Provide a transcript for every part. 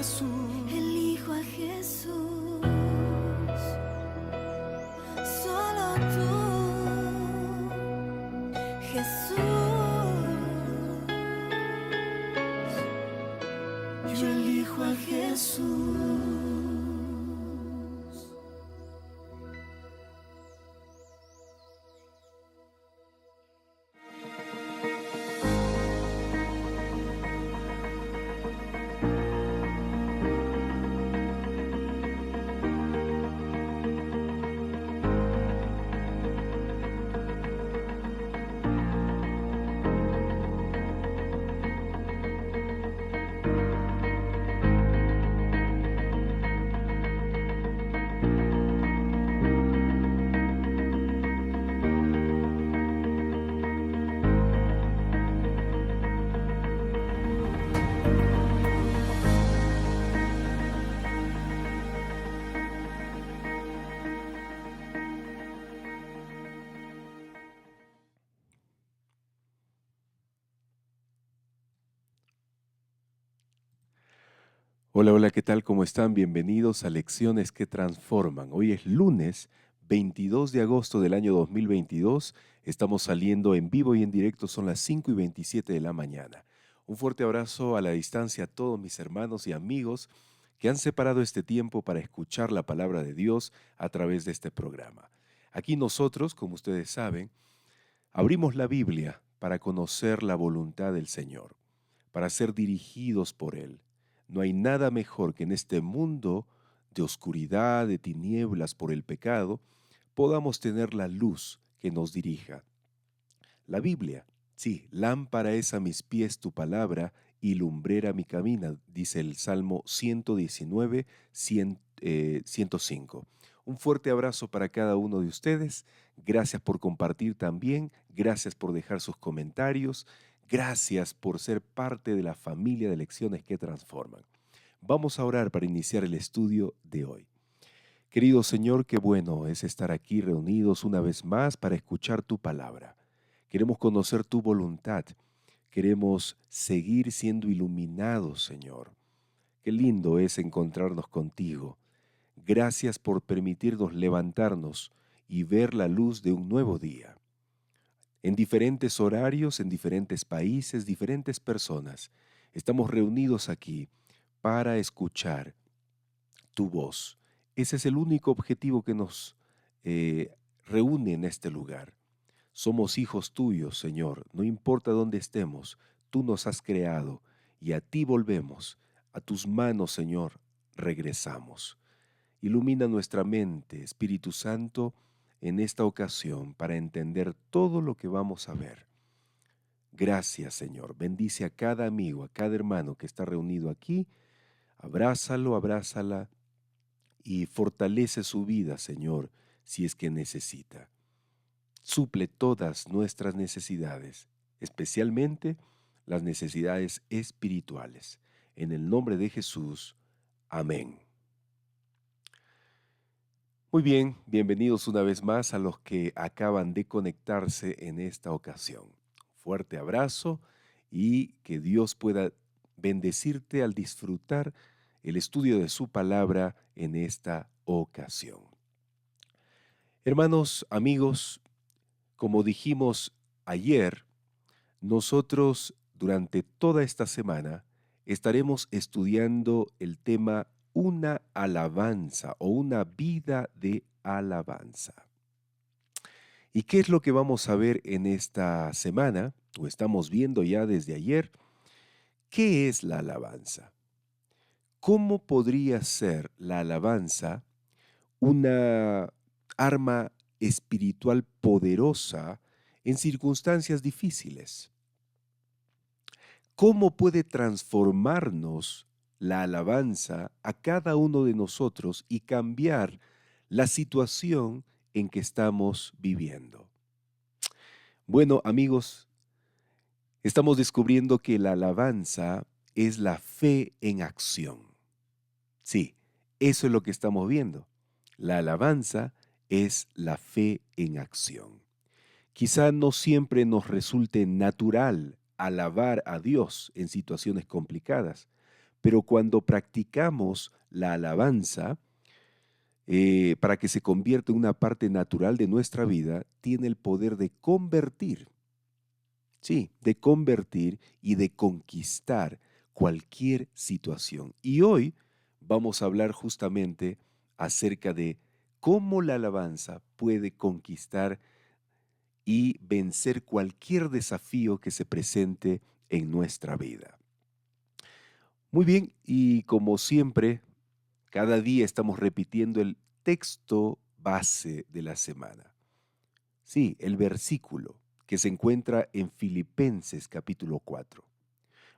Jesús. Elijo a Jesús. Solo tú, Jesús. Yo elijo a Jesús. Hola, hola, ¿qué tal? ¿Cómo están? Bienvenidos a Lecciones que Transforman. Hoy es lunes 22 de agosto del año 2022. Estamos saliendo en vivo y en directo, son las 5:27 de la mañana. Un fuerte abrazo a la distancia a todos mis hermanos y amigos que han separado este tiempo para escuchar la palabra de Dios a través de este programa. Aquí nosotros, como ustedes saben, abrimos la Biblia para conocer la voluntad del Señor, para ser dirigidos por Él. No hay nada mejor que en este mundo de oscuridad, de tinieblas por el pecado, podamos tener la luz que nos dirija. La Biblia, sí, lámpara es a mis pies tu palabra y lumbrera mi camino, dice el Salmo 119, 105. Un fuerte abrazo para cada uno de ustedes. Gracias por compartir también. Gracias por dejar sus comentarios. Gracias por ser parte de la familia de Lecciones que Transforman. Vamos a orar para iniciar el estudio de hoy. Querido Señor, qué bueno es estar aquí reunidos una vez más para escuchar tu palabra. Queremos conocer tu voluntad. Queremos seguir siendo iluminados, Señor. Qué lindo es encontrarnos contigo. Gracias por permitirnos levantarnos y ver la luz de un nuevo día. En diferentes horarios, en diferentes países, diferentes personas, estamos reunidos aquí para escuchar tu voz. Ese es el único objetivo que nos reúne en este lugar. Somos hijos tuyos, Señor, no importa dónde estemos, tú nos has creado y a ti volvemos, a tus manos, Señor, regresamos. Ilumina nuestra mente, Espíritu Santo, en esta ocasión para entender todo lo que vamos a ver. Gracias, Señor. Bendice a cada amigo, a cada hermano que está reunido aquí. Abrázalo, abrázala y fortalece su vida, Señor, si es que necesita. Suple todas nuestras necesidades, especialmente las necesidades espirituales. En el nombre de Jesús. Amén. Muy bien, bienvenidos una vez más a los que acaban de conectarse en esta ocasión. Fuerte abrazo y que Dios pueda bendecirte al disfrutar el estudio de su palabra en esta ocasión. Hermanos, amigos, como dijimos ayer, nosotros durante toda esta semana estaremos estudiando el tema una alabanza o una vida de alabanza. ¿Y qué es lo que vamos a ver en esta semana? O estamos viendo ya desde ayer. ¿Qué es la alabanza? ¿Cómo podría ser la alabanza una arma espiritual poderosa en circunstancias difíciles? ¿Cómo puede transformarnos la alabanza a cada uno de nosotros y cambiar la situación en que estamos viviendo? Bueno, amigos, estamos descubriendo que la alabanza es la fe en acción. Sí, eso es lo que estamos viendo. La alabanza es la fe en acción. Quizá no siempre nos resulte natural alabar a Dios en situaciones complicadas, Pero cuando practicamos la alabanza, para que se convierta en una parte natural de nuestra vida, tiene el poder de convertir, sí, de convertir y de conquistar cualquier situación. Y hoy vamos a hablar justamente acerca de cómo la alabanza puede conquistar y vencer cualquier desafío que se presente en nuestra vida. Muy bien, y como siempre, cada día estamos repitiendo el texto base de la semana. Sí, el versículo que se encuentra en Filipenses capítulo 4.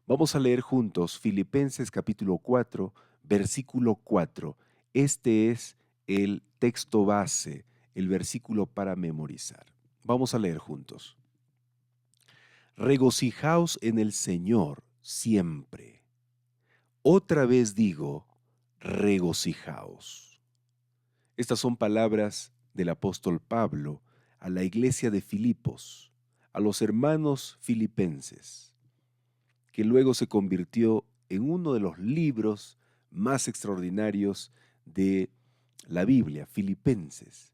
Vamos a leer juntos Filipenses capítulo 4, versículo 4. Este es el texto base, el versículo para memorizar. Vamos a leer juntos. Regocijaos en el Señor siempre. Otra vez digo, regocijaos. Estas son palabras del apóstol Pablo a la iglesia de Filipos, a los hermanos filipenses, que luego se convirtió en uno de los libros más extraordinarios de la Biblia, Filipenses.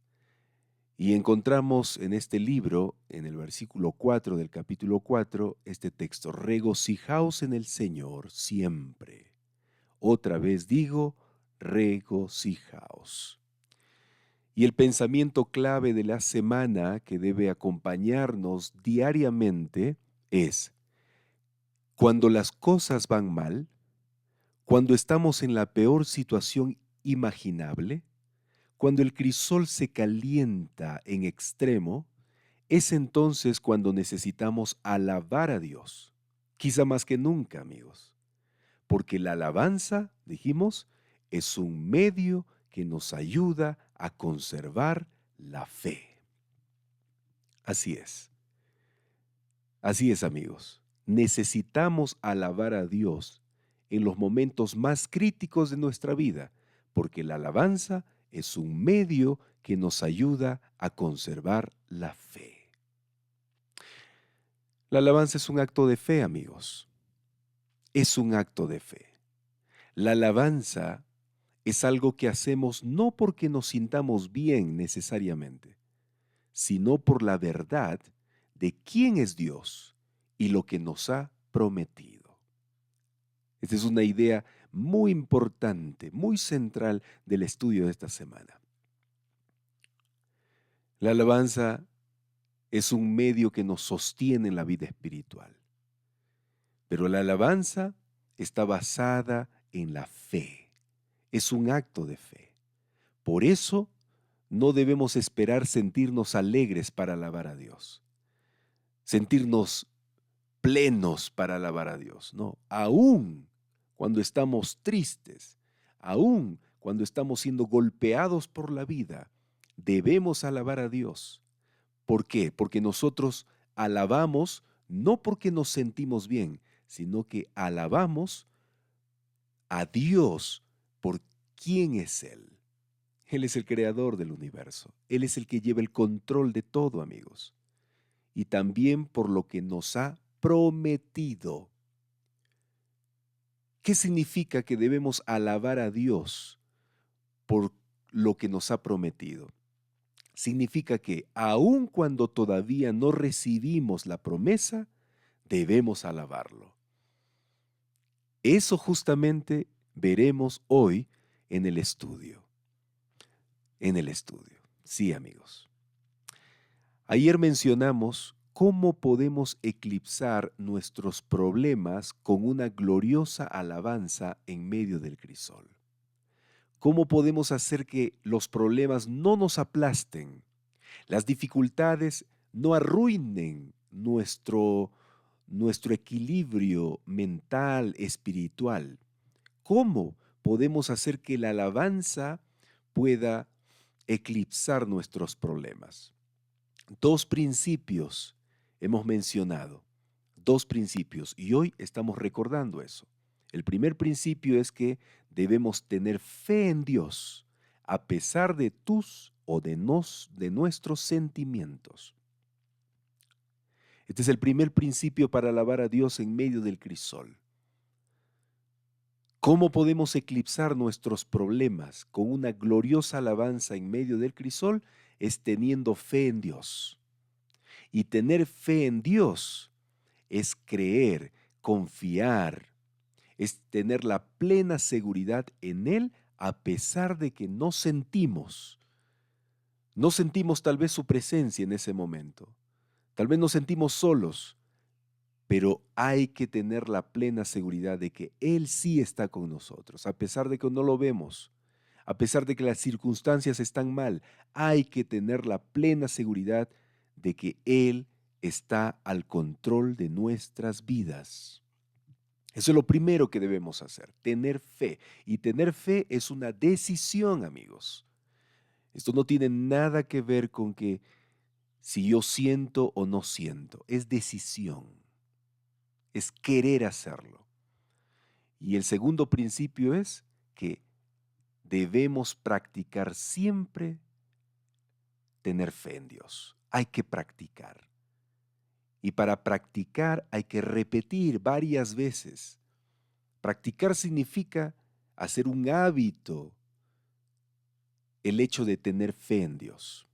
Y encontramos en este libro, en el versículo 4 del capítulo 4, este texto: regocijaos en el Señor siempre. Otra vez digo, regocijaos. Y el pensamiento clave de la semana que debe acompañarnos diariamente es: cuando las cosas van mal, cuando estamos en la peor situación imaginable, cuando el crisol se calienta en extremo, es entonces cuando necesitamos alabar a Dios. Quizá más que nunca, amigos. Porque la alabanza, dijimos, es un medio que nos ayuda a conservar la fe. Así es. Así es, amigos. Necesitamos alabar a Dios en los momentos más críticos de nuestra vida, porque la alabanza es un medio que nos ayuda a conservar la fe. La alabanza es un acto de fe, amigos. Es un acto de fe. La alabanza es algo que hacemos no porque nos sintamos bien necesariamente, sino por la verdad de quién es Dios y lo que nos ha prometido. Esta es una idea muy importante, muy central del estudio de esta semana. La alabanza es un medio que nos sostiene en la vida espiritual, pero la alabanza está basada en la fe. Es un acto de fe. Por eso no debemos esperar sentirnos alegres para alabar a Dios, sentirnos plenos para alabar a Dios, no. Aún cuando estamos tristes, aún cuando estamos siendo golpeados por la vida, debemos alabar a Dios. ¿Por qué? Porque nosotros alabamos no porque nos sentimos bien, sino que alabamos a Dios por quién es Él. Él es el creador del universo. Él es el que lleva el control de todo, amigos. Y también por lo que nos ha prometido. ¿Qué significa que debemos alabar a Dios por lo que nos ha prometido? Significa que aun cuando todavía no recibimos la promesa, debemos alabarlo. Eso justamente veremos hoy en el estudio. Sí, amigos. Ayer mencionamos cómo podemos eclipsar nuestros problemas con una gloriosa alabanza en medio del crisol. ¿Cómo podemos hacer que los problemas no nos aplasten, las dificultades no arruinen nuestro equilibrio mental, espiritual? ¿Cómo podemos hacer que la alabanza pueda eclipsar nuestros problemas? Dos principios hemos mencionado, dos principios, y hoy estamos recordando eso. El primer principio es que debemos tener fe en Dios a pesar de tus o de nuestros sentimientos. Este es el primer principio para alabar a Dios en medio del crisol. ¿Cómo podemos eclipsar nuestros problemas con una gloriosa alabanza en medio del crisol? Es teniendo fe en Dios. Y tener fe en Dios es creer, confiar, es tener la plena seguridad en Él a pesar de que no sentimos tal vez su presencia en ese momento. Tal vez nos sentimos solos, pero hay que tener la plena seguridad de que Él sí está con nosotros, a pesar de que no lo vemos, a pesar de que las circunstancias están mal, hay que tener la plena seguridad de que Él está al control de nuestras vidas. Eso es lo primero que debemos hacer, tener fe. Y tener fe es una decisión, amigos. Esto no tiene nada que ver con que si yo siento o no siento, es decisión, es querer hacerlo. Y el segundo principio es que debemos practicar siempre tener fe en Dios. Hay que practicar. Y para practicar hay que repetir varias veces. Practicar significa hacer un hábito el hecho de tener fe en Dios.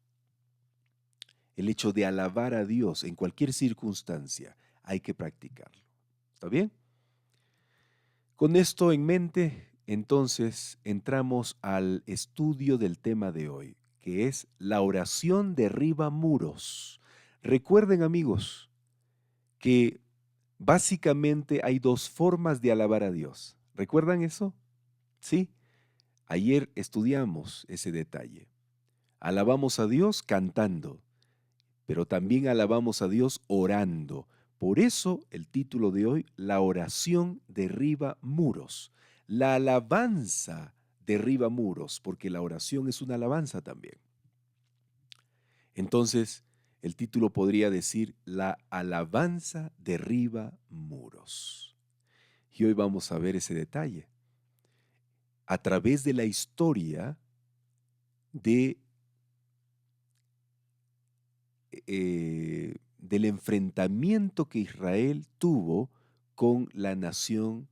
El hecho de alabar a Dios en cualquier circunstancia, hay que practicarlo. ¿Está bien? Con esto en mente, entonces entramos al estudio del tema de hoy, que es la oración derriba muros. Recuerden, amigos, que básicamente hay dos formas de alabar a Dios. ¿Recuerdan eso? Sí. Ayer estudiamos ese detalle. Alabamos a Dios cantando, pero también alabamos a Dios orando. Por eso el título de hoy, la oración derriba muros. La alabanza derriba muros, porque la oración es una alabanza también. Entonces, el título podría decir, la alabanza derriba muros. Y hoy vamos a ver ese detalle. A través de la historia del enfrentamiento que Israel tuvo con la nación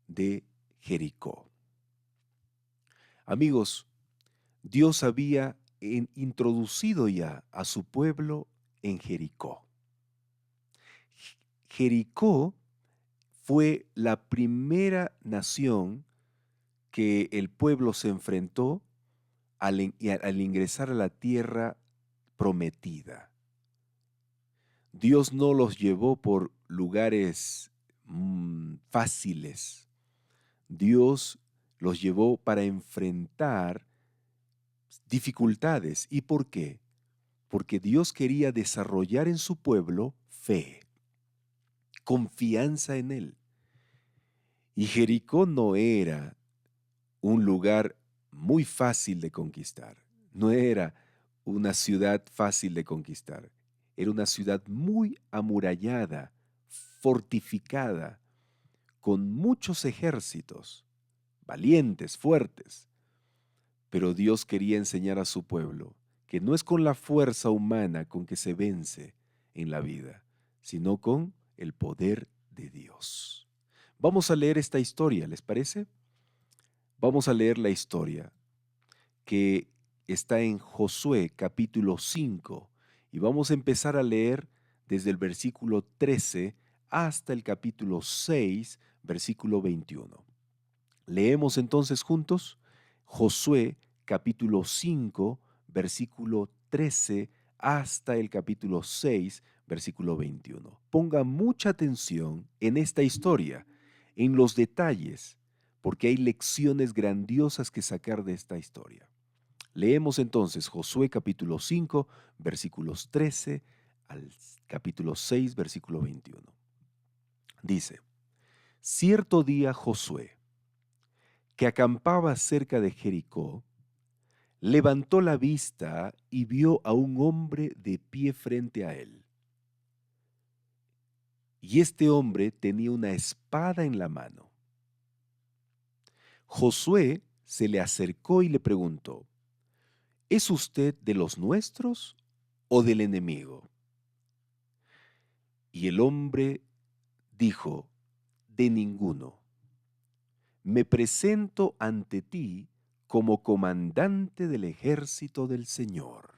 de Jericó. Amigos, Dios había introducido ya a su pueblo en Jericó. Jericó fue la primera nación que el pueblo se enfrentó al ingresar a la tierra prometida. Dios no los llevó por lugares fáciles. Dios los llevó para enfrentar dificultades. ¿Y por qué? Porque Dios quería desarrollar en su pueblo fe, confianza en Él. Y Jericó no era un lugar muy fácil de conquistar. No era una ciudad fácil de conquistar. Era una ciudad muy amurallada, fortificada, con muchos ejércitos, valientes, fuertes. Pero Dios quería enseñar a su pueblo que no es con la fuerza humana con que se vence en la vida, sino con el poder de Dios. Vamos a leer esta historia, ¿les parece? Vamos a leer la historia que está en Josué capítulo 5 y vamos a empezar a leer desde el versículo 13 hasta el capítulo 6, versículo 21. Leemos entonces juntos Josué capítulo 5, versículo 13 hasta el capítulo 6, versículo 21. Ponga mucha atención en esta historia, en los detalles, porque hay lecciones grandiosas que sacar de esta historia. Leemos entonces Josué capítulo 5, versículos 13 al capítulo 6, versículo 21. Dice, cierto día Josué, que acampaba cerca de Jericó, levantó la vista y vio a un hombre de pie frente a él. Y este hombre tenía una espada en la mano. Josué se le acercó y le preguntó, ¿es usted de los nuestros o del enemigo? Y el hombre dijo, de ninguno. me presento ante ti como comandante del ejército del Señor.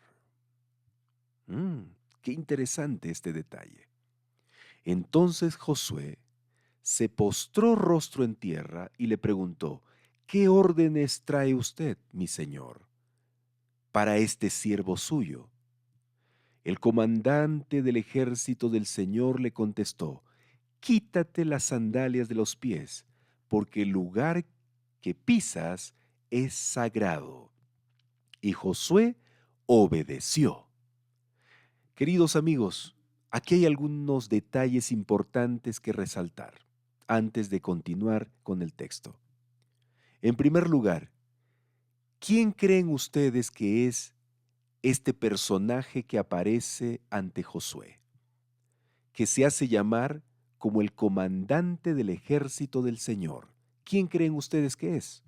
Qué interesante este detalle. Entonces Josué se postró rostro en tierra y le preguntó, ¿qué órdenes trae usted, mi señor, para este siervo suyo? El comandante del ejército del Señor le contestó, quítate las sandalias de los pies, porque el lugar que pisas es sagrado. Y Josué obedeció. Queridos amigos, aquí hay algunos detalles importantes que resaltar antes de continuar con el texto. En primer lugar, ¿quién creen ustedes que es este personaje que aparece ante Josué, que se hace llamar como el comandante del ejército del Señor? ¿Quién creen ustedes que es?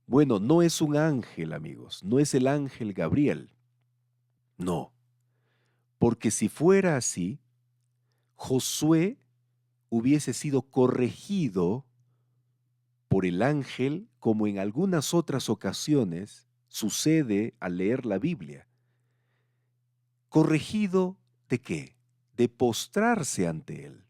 Bueno, no es un ángel, amigos, no es el ángel Gabriel. No, porque si fuera así, Josué hubiese sido corregido por el ángel como en algunas otras ocasiones sucede al leer la Biblia. ¿Corregido de qué? De postrarse ante él.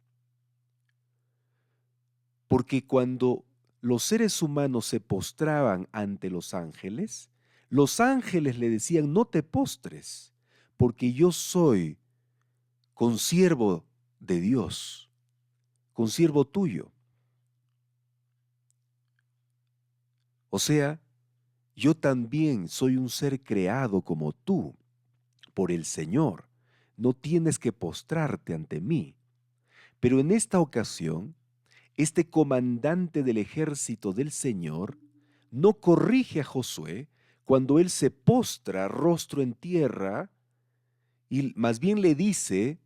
Porque cuando los seres humanos se postraban ante los ángeles le decían, no te postres, porque yo soy consiervo de Dios, consiervo tuyo. O sea, yo también soy un ser creado como tú, por el Señor. No tienes que postrarte ante mí. Pero en esta ocasión, este comandante del ejército del Señor no corrige a Josué cuando él se postra rostro en tierra y más bien le dice,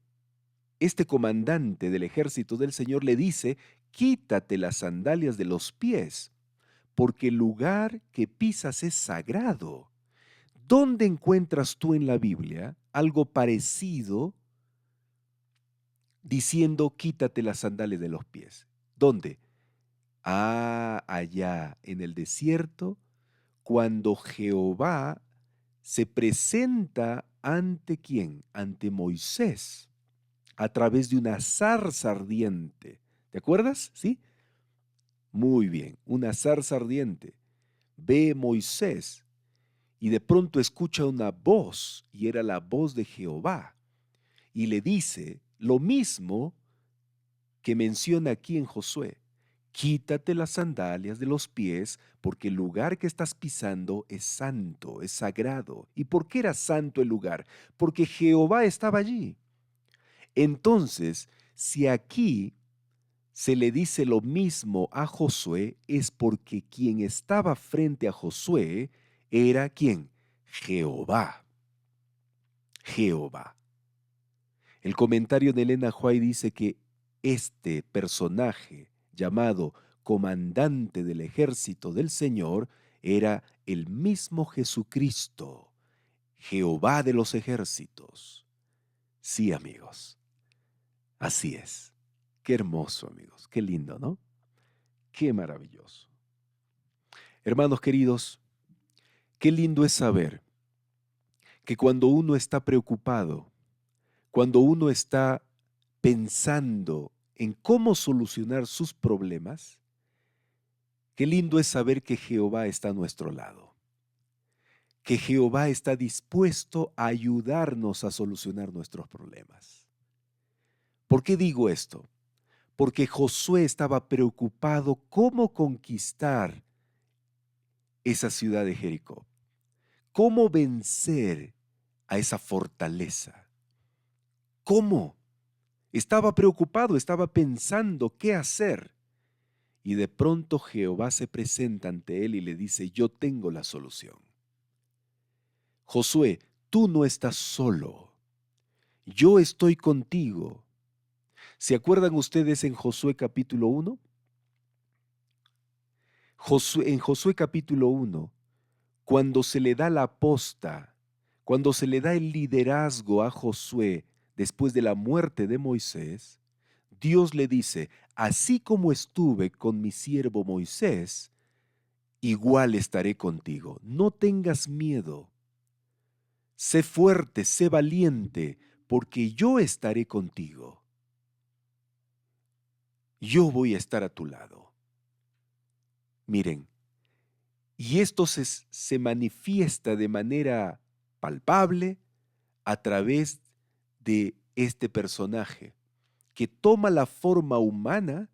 este comandante del ejército del Señor le dice, quítate las sandalias de los pies, porque el lugar que pisas es sagrado. ¿Dónde encuentras tú en la Biblia algo parecido diciendo quítate las sandalias de los pies? ¿Dónde? Allá en el desierto, cuando Jehová se presenta ante ¿quién? Ante Moisés, a través de una zarza ardiente. ¿Te acuerdas? ¿Sí? Muy bien, una zarza ardiente. Ve Moisés y de pronto escucha una voz, y era la voz de Jehová, y le dice lo mismo que menciona aquí en Josué. Quítate las sandalias de los pies, porque el lugar que estás pisando es santo, es sagrado. ¿Y por qué era santo el lugar? Porque Jehová estaba allí. Entonces, si aquí se le dice lo mismo a Josué, es porque quien estaba frente a Josué era ¿quién? Jehová. Jehová. El comentario de Elena White dice que este personaje llamado comandante del ejército del Señor era el mismo Jesucristo, Jehová de los ejércitos. Sí, amigos, así es. Qué hermoso, amigos, qué lindo, ¿no? Qué maravilloso. Hermanos queridos, qué lindo es saber que cuando uno está preocupado, cuando uno está pensando en cómo solucionar sus problemas, qué lindo es saber que Jehová está a nuestro lado, que Jehová está dispuesto a ayudarnos a solucionar nuestros problemas. ¿Por qué digo esto? Porque Josué estaba preocupado cómo conquistar esa ciudad de Jericó, cómo vencer a esa fortaleza. ¿Cómo? Estaba preocupado, estaba pensando qué hacer. Y de pronto Jehová se presenta ante él y le dice, yo tengo la solución. Josué, tú no estás solo. Yo estoy contigo. ¿Se acuerdan ustedes en Josué capítulo 1? En Josué capítulo 1, cuando se le da la posta, cuando se le da el liderazgo a Josué después de la muerte de Moisés, Dios le dice, así como estuve con mi siervo Moisés, igual estaré contigo. No tengas miedo. Sé fuerte, sé valiente, porque yo estaré contigo. Yo voy a estar a tu lado. Miren, y esto se manifiesta de manera palpable a través de este personaje que toma la forma humana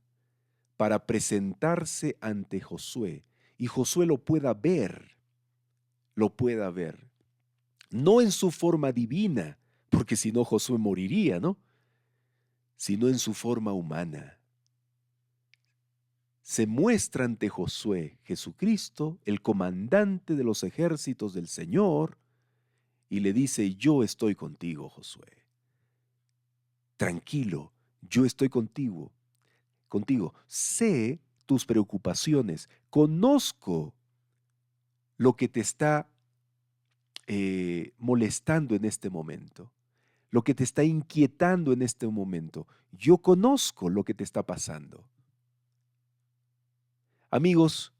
para presentarse ante Josué y Josué lo pueda ver, no en su forma divina, porque si no Josué moriría, ¿no? Sino en su forma humana. Se muestra ante Josué Jesucristo, el comandante de los ejércitos del Señor, y le dice: yo estoy contigo, Josué. Tranquilo, yo estoy contigo. Sé tus preocupaciones, conozco lo que te está molestando en este momento, lo que te está inquietando en este momento. Yo conozco lo que te está pasando. Amigos,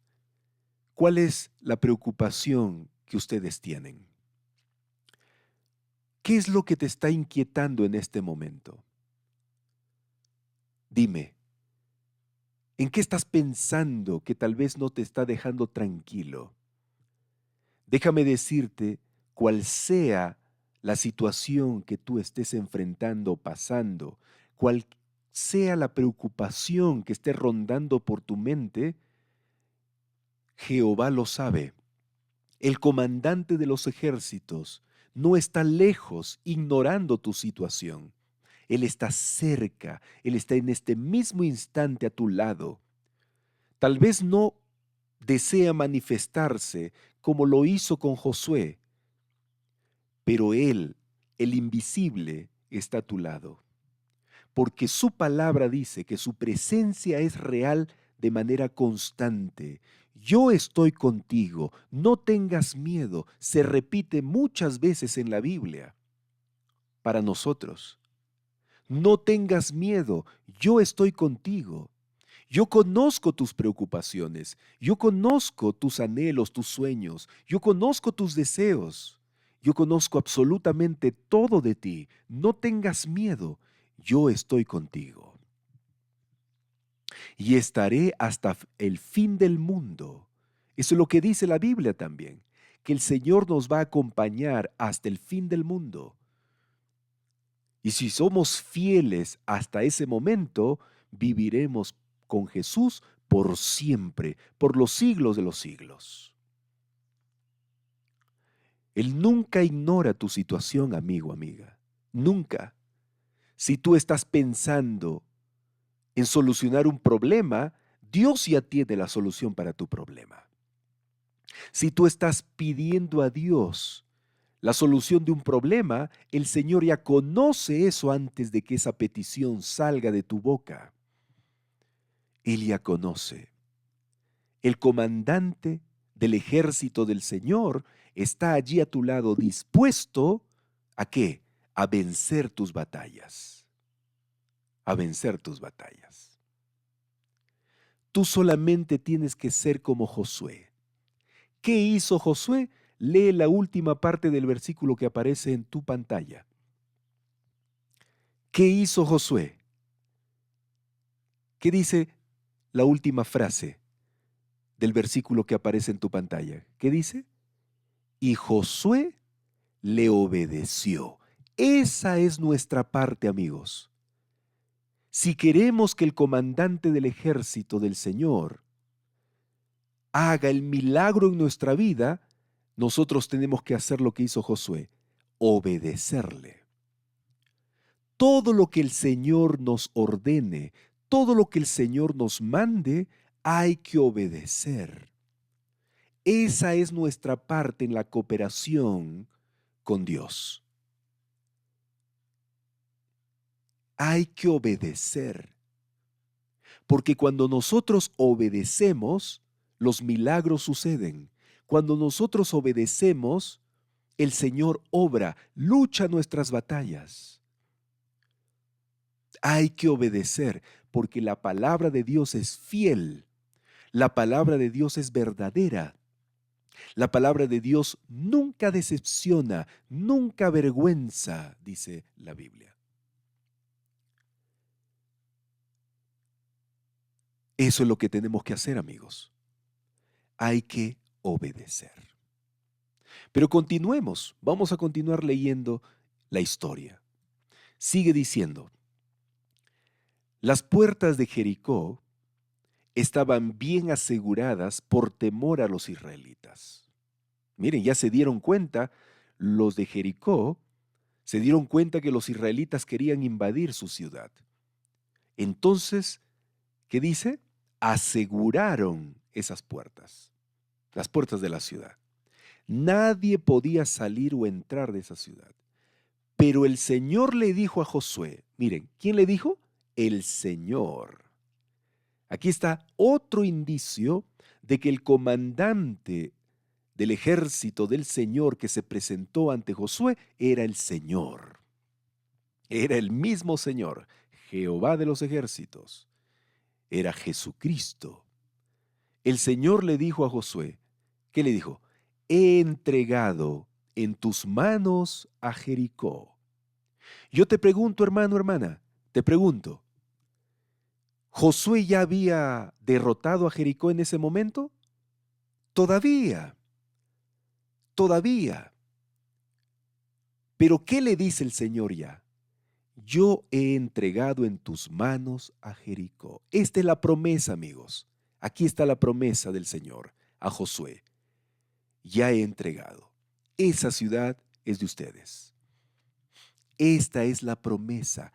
¿cuál es la preocupación que ustedes tienen? ¿Qué es lo que te está inquietando en este momento? Dime, ¿en qué estás pensando que tal vez no te está dejando tranquilo? Déjame decirte, cual sea la situación que tú estés enfrentando o pasando, cual sea la preocupación que esté rondando por tu mente, Jehová lo sabe. El comandante de los ejércitos no está lejos ignorando tu situación. Él está cerca, Él está en este mismo instante a tu lado. Tal vez no desea manifestarse como lo hizo con Josué, pero Él, el invisible, está a tu lado. Porque su palabra dice que su presencia es real de manera constante. Yo estoy contigo, no tengas miedo. Se repite muchas veces en la Biblia para nosotros. No tengas miedo, yo estoy contigo. Yo conozco tus preocupaciones, yo conozco tus anhelos, tus sueños, yo conozco tus deseos, yo conozco absolutamente todo de ti. No tengas miedo, yo estoy contigo. Y estaré hasta el fin del mundo. Eso es lo que dice la Biblia también, que el Señor nos va a acompañar hasta el fin del mundo. Y si somos fieles hasta ese momento, viviremos con Jesús por siempre, por los siglos de los siglos. Él nunca ignora tu situación, amigo, amiga. Nunca. Si tú estás pensando en solucionar un problema, Dios ya tiene la solución para tu problema. Si tú estás pidiendo a Dios la solución de un problema, el Señor ya conoce eso antes de que esa petición salga de tu boca. Él ya conoce. El comandante del ejército del Señor está allí a tu lado dispuesto ¿a qué? A vencer tus batallas. A vencer tus batallas. Tú solamente tienes que ser como Josué. ¿Qué hizo Josué? Lee la última parte del versículo que aparece en tu pantalla. ¿Qué hizo Josué? ¿Qué dice la última frase del versículo que aparece en tu pantalla? ¿Qué dice? Y Josué le obedeció. Esa es nuestra parte, amigos. Si queremos que el comandante del ejército del Señor haga el milagro en nuestra vida, nosotros tenemos que hacer lo que hizo Josué, obedecerle. Todo lo que el Señor nos ordene, todo lo que el Señor nos mande, hay que obedecer. Esa es nuestra parte en la cooperación con Dios. Hay que obedecer. Porque cuando nosotros obedecemos, los milagros suceden. Cuando nosotros obedecemos, el Señor obra, lucha nuestras batallas. Hay que obedecer. porque la palabra de Dios es fiel. La palabra de Dios es verdadera. La palabra de Dios nunca decepciona, nunca avergüenza, dice la Biblia. Eso es lo que tenemos que hacer, amigos. Hay que obedecer. Pero continuemos, vamos a continuar leyendo la historia. Sigue diciendo, las puertas de Jericó estaban bien aseguradas por temor a los israelitas. Miren, ya se dieron cuenta, los de Jericó se dieron cuenta que los israelitas querían invadir su ciudad. Entonces, ¿qué dice? Aseguraron esas puertas, las puertas de la ciudad. Nadie podía salir o entrar de esa ciudad. Pero el Señor le dijo a Josué, miren, ¿quién le dijo? El Señor. Aquí está otro indicio de que el comandante del ejército del Señor que se presentó ante Josué era el Señor. Era el mismo Señor, Jehová de los ejércitos. Era Jesucristo. El Señor le dijo a Josué, ¿qué le dijo? He entregado en tus manos a Jericó. Yo te pregunto, hermano, hermana, te pregunto, ¿Josué ya había derrotado a Jericó en ese momento? Todavía. Pero ¿qué le dice el Señor ya? Yo he entregado en tus manos a Jericó. Esta es la promesa, amigos. Aquí está la promesa del Señor a Josué. Ya he entregado. Esa ciudad es de ustedes. Esta es la promesa.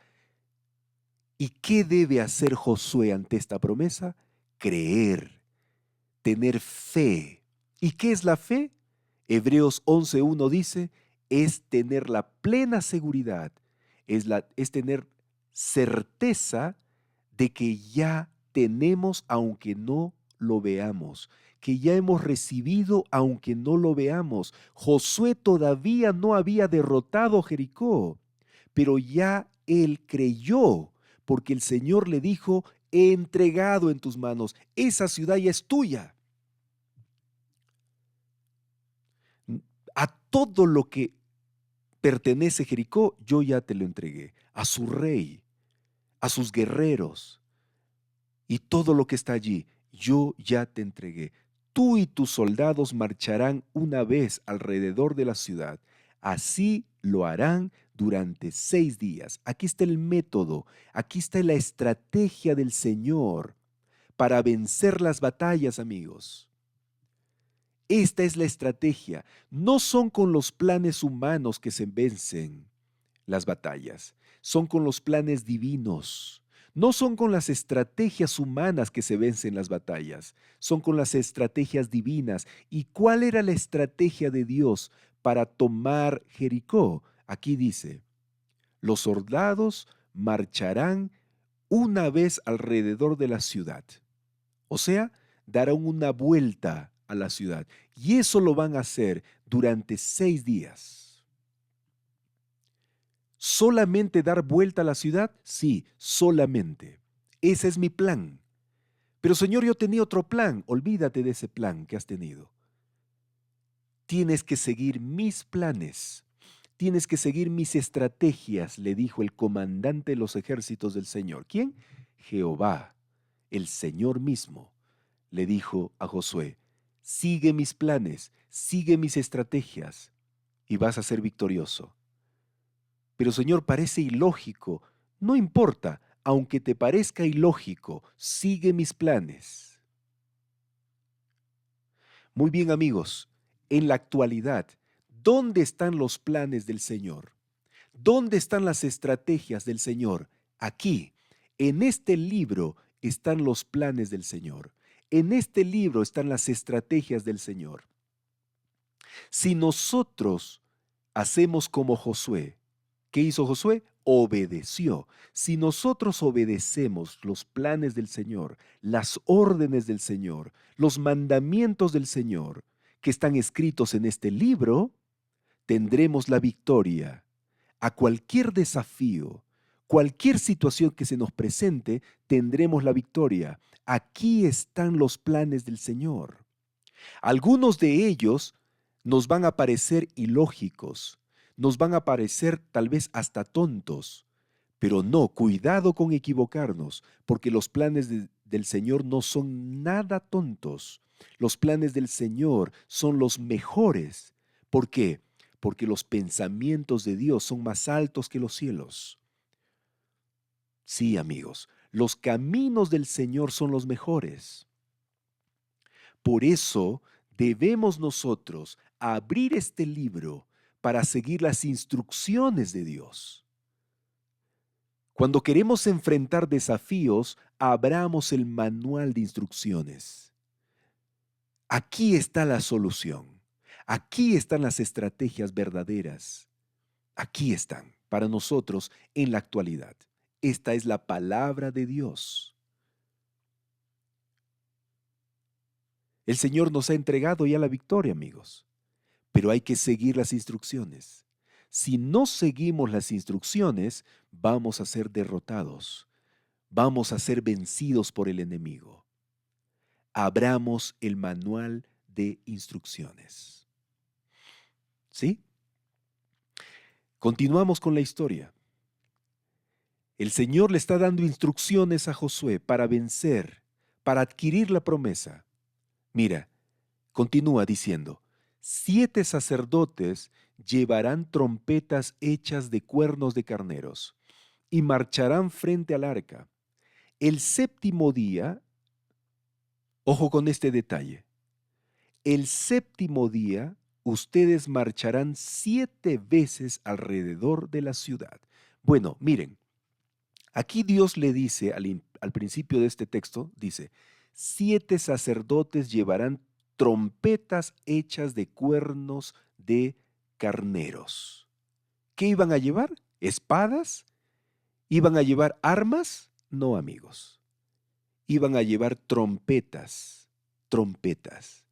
¿Y qué debe hacer Josué ante esta promesa? Creer, tener fe. ¿Y qué es la fe? Hebreos 11:1 dice, es tener la plena seguridad, es tener certeza de que ya tenemos aunque no lo veamos, que ya hemos recibido aunque no lo veamos. Josué todavía no había derrotado Jericó, pero ya él creyó, porque el Señor le dijo, he entregado en tus manos, esa ciudad ya es tuya. A todo lo que pertenece Jericó, yo ya te lo entregué, a su rey, a sus guerreros y todo lo que está allí, yo ya te entregué. Tú y tus soldados marcharán una vez alrededor de la ciudad. Así lo harán durante 6 días. Aquí está el método, aquí está la estrategia del Señor para vencer las batallas, amigos. Esta es la estrategia. No son con los planes humanos que se vencen las batallas, son con los planes divinos. No son con las estrategias humanas que se vencen las batallas, son con las estrategias divinas. ¿Y cuál era la estrategia de Dios para tomar Jericó? Aquí dice, los soldados marcharán una vez alrededor de la ciudad. O sea, darán una vuelta a la ciudad. Y eso lo van a hacer durante 6 días. ¿Solamente dar vuelta a la ciudad? Sí, solamente. Ese es mi plan. Pero Señor, yo tenía otro plan. Olvídate de ese plan que has tenido. Tienes que seguir mis planes. Tienes que seguir mis estrategias, le dijo el comandante de los ejércitos del Señor. ¿Quién? Jehová, el Señor mismo, le dijo a Josué, sigue mis planes, sigue mis estrategias y vas a ser victorioso. Pero Señor, parece ilógico. No importa, aunque te parezca ilógico, sigue mis planes. Muy bien, amigos, en la actualidad, ¿dónde están los planes del Señor? ¿Dónde están las estrategias del Señor? Aquí, en este libro están los planes del Señor. En este libro están las estrategias del Señor. Si nosotros hacemos como Josué, ¿qué hizo Josué? Obedeció. Si nosotros obedecemos los planes del Señor, las órdenes del Señor, los mandamientos del Señor que están escritos en este libro, tendremos la victoria a cualquier desafío, Cualquier situación que se nos presente, tendremos la victoria. Aquí están los planes del Señor. Algunos de ellos nos van a parecer ilógicos, nos van a parecer tal vez hasta tontos, pero no, cuidado con equivocarnos, porque los planes del Señor no son nada tontos. Los planes del Señor son los mejores. ¿Por qué? Porque los pensamientos de Dios son más altos que los cielos. Sí, amigos, los caminos del Señor son los mejores. Por eso debemos nosotros abrir este libro para seguir las instrucciones de Dios. Cuando queremos enfrentar desafíos, abramos el manual de instrucciones. Aquí está la solución. Aquí están las estrategias verdaderas. Aquí están para nosotros en la actualidad. Esta es la palabra de Dios. El Señor nos ha entregado ya la victoria, amigos, pero hay que seguir las instrucciones. Si no seguimos las instrucciones, vamos a ser derrotados, vamos a ser vencidos por el enemigo. Abramos el manual de instrucciones. ¿Sí? Continuamos con la historia. El Señor le está dando instrucciones a Josué para vencer, para adquirir la promesa. Mira, continúa diciendo, 7 sacerdotes llevarán trompetas hechas de cuernos de carneros y marcharán frente al arca. El séptimo día, ojo con este detalle, el séptimo día ustedes marcharán 7 veces alrededor de la ciudad. Bueno, miren, aquí Dios le dice al principio de este texto, dice, 7 sacerdotes llevarán trompetas hechas de cuernos de carneros. ¿Qué iban a llevar? ¿Espadas? ¿Iban a llevar armas? No, amigos. Iban a llevar trompetas, trompetas.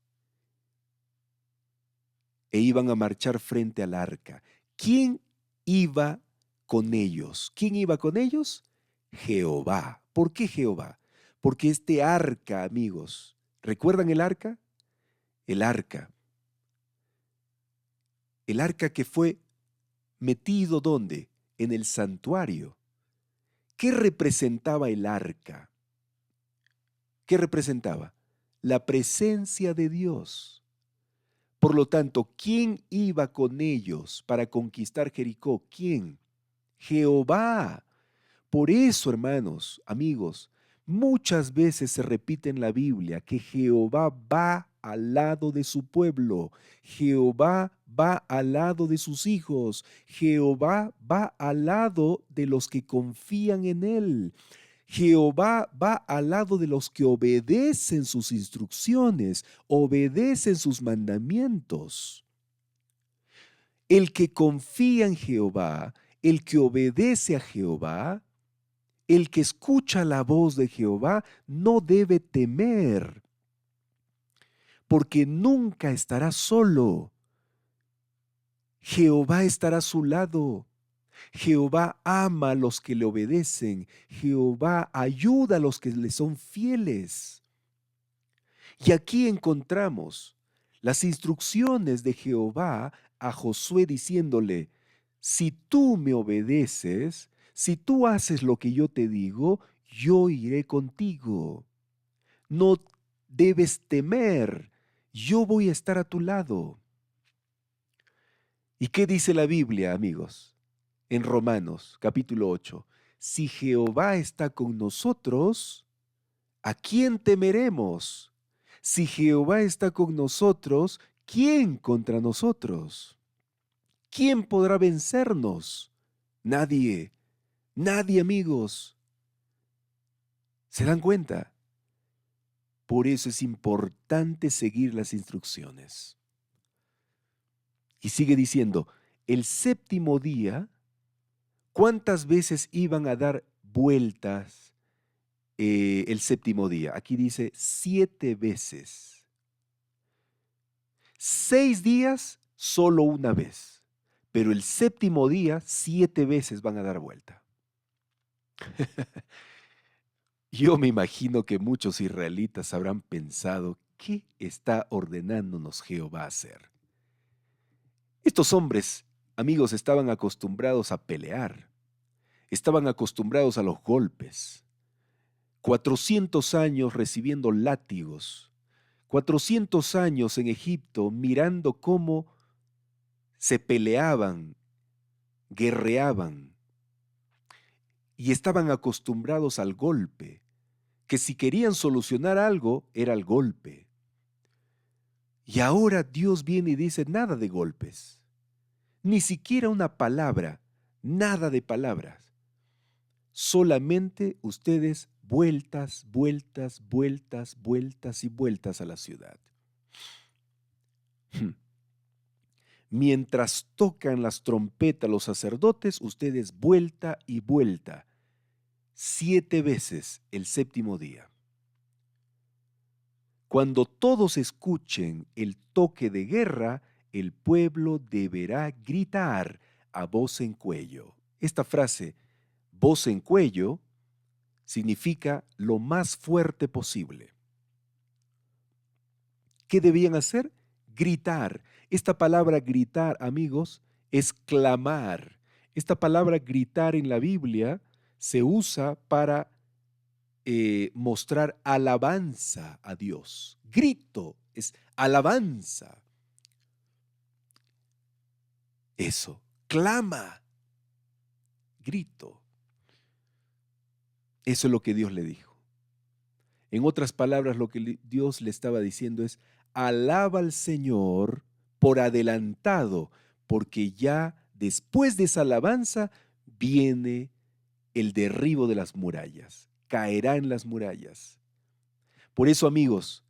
E iban a marchar frente al arca. ¿Quién iba con ellos? ¿Quién iba con ellos? Jehová. ¿Por qué Jehová? Porque este arca, amigos, ¿recuerdan el arca? El arca. El arca que fue metido ¿dónde? En el santuario. ¿Qué representaba el arca? ¿Qué representaba? La presencia de Dios. Por lo tanto, ¿quién iba con ellos para conquistar Jericó? ¿Quién? Jehová. Por eso, hermanos, amigos, muchas veces se repite en la Biblia que Jehová va al lado de su pueblo, Jehová va al lado de sus hijos, Jehová va al lado de los que confían en Él. Jehová va al lado de los que obedecen sus instrucciones, obedecen sus mandamientos. El que confía en Jehová, el que obedece a Jehová, el que escucha la voz de Jehová no debe temer, porque nunca estará solo. Jehová estará a su lado. Jehová ama a los que le obedecen. Jehová ayuda a los que le son fieles. Y aquí encontramos las instrucciones de Jehová a Josué diciéndole, si tú me obedeces, si tú haces lo que yo te digo, yo iré contigo. No debes temer, yo voy a estar a tu lado. ¿Y qué dice la Biblia, amigos? En Romanos, capítulo 8. Si Jehová está con nosotros, ¿a quién temeremos? Si Jehová está con nosotros, ¿quién contra nosotros? ¿Quién podrá vencernos? Nadie. Nadie, amigos. ¿Se dan cuenta? Por eso es importante seguir las instrucciones. Y sigue diciendo, el séptimo día, ¿cuántas veces iban a dar vueltas el séptimo día? Aquí dice 7 veces. 6 días, solo una vez. Pero el séptimo día, 7 veces van a dar vuelta. Yo me imagino que muchos israelitas habrán pensado, ¿qué está ordenándonos Jehová a hacer? Estos hombres, amigos, estaban acostumbrados a pelear, estaban acostumbrados a los golpes. 400 años recibiendo látigos, 400 años en Egipto mirando cómo se peleaban, guerreaban y estaban acostumbrados al golpe, que si querían solucionar algo era el golpe. Y ahora Dios viene y dice nada de golpes, ni siquiera una palabra, nada de palabras. Solamente ustedes vueltas, vueltas, vueltas, vueltas y vueltas a la ciudad. Mientras tocan las trompetas los sacerdotes, ustedes vuelta y vuelta, 7 veces el séptimo día. Cuando todos escuchen el toque de guerra, el pueblo deberá gritar a voz en cuello. Esta frase, voz en cuello, significa lo más fuerte posible. ¿Qué debían hacer? Gritar. Esta palabra gritar, amigos, es clamar. Esta palabra gritar en la Biblia se usa para mostrar alabanza a Dios. Grito es alabanza. Eso, clama, grito. Eso es lo que Dios le dijo. En otras palabras, lo que Dios le estaba diciendo es, alaba al Señor por adelantado, porque ya después de esa alabanza viene el derribo de las murallas, caerán las murallas. Por eso, amigos,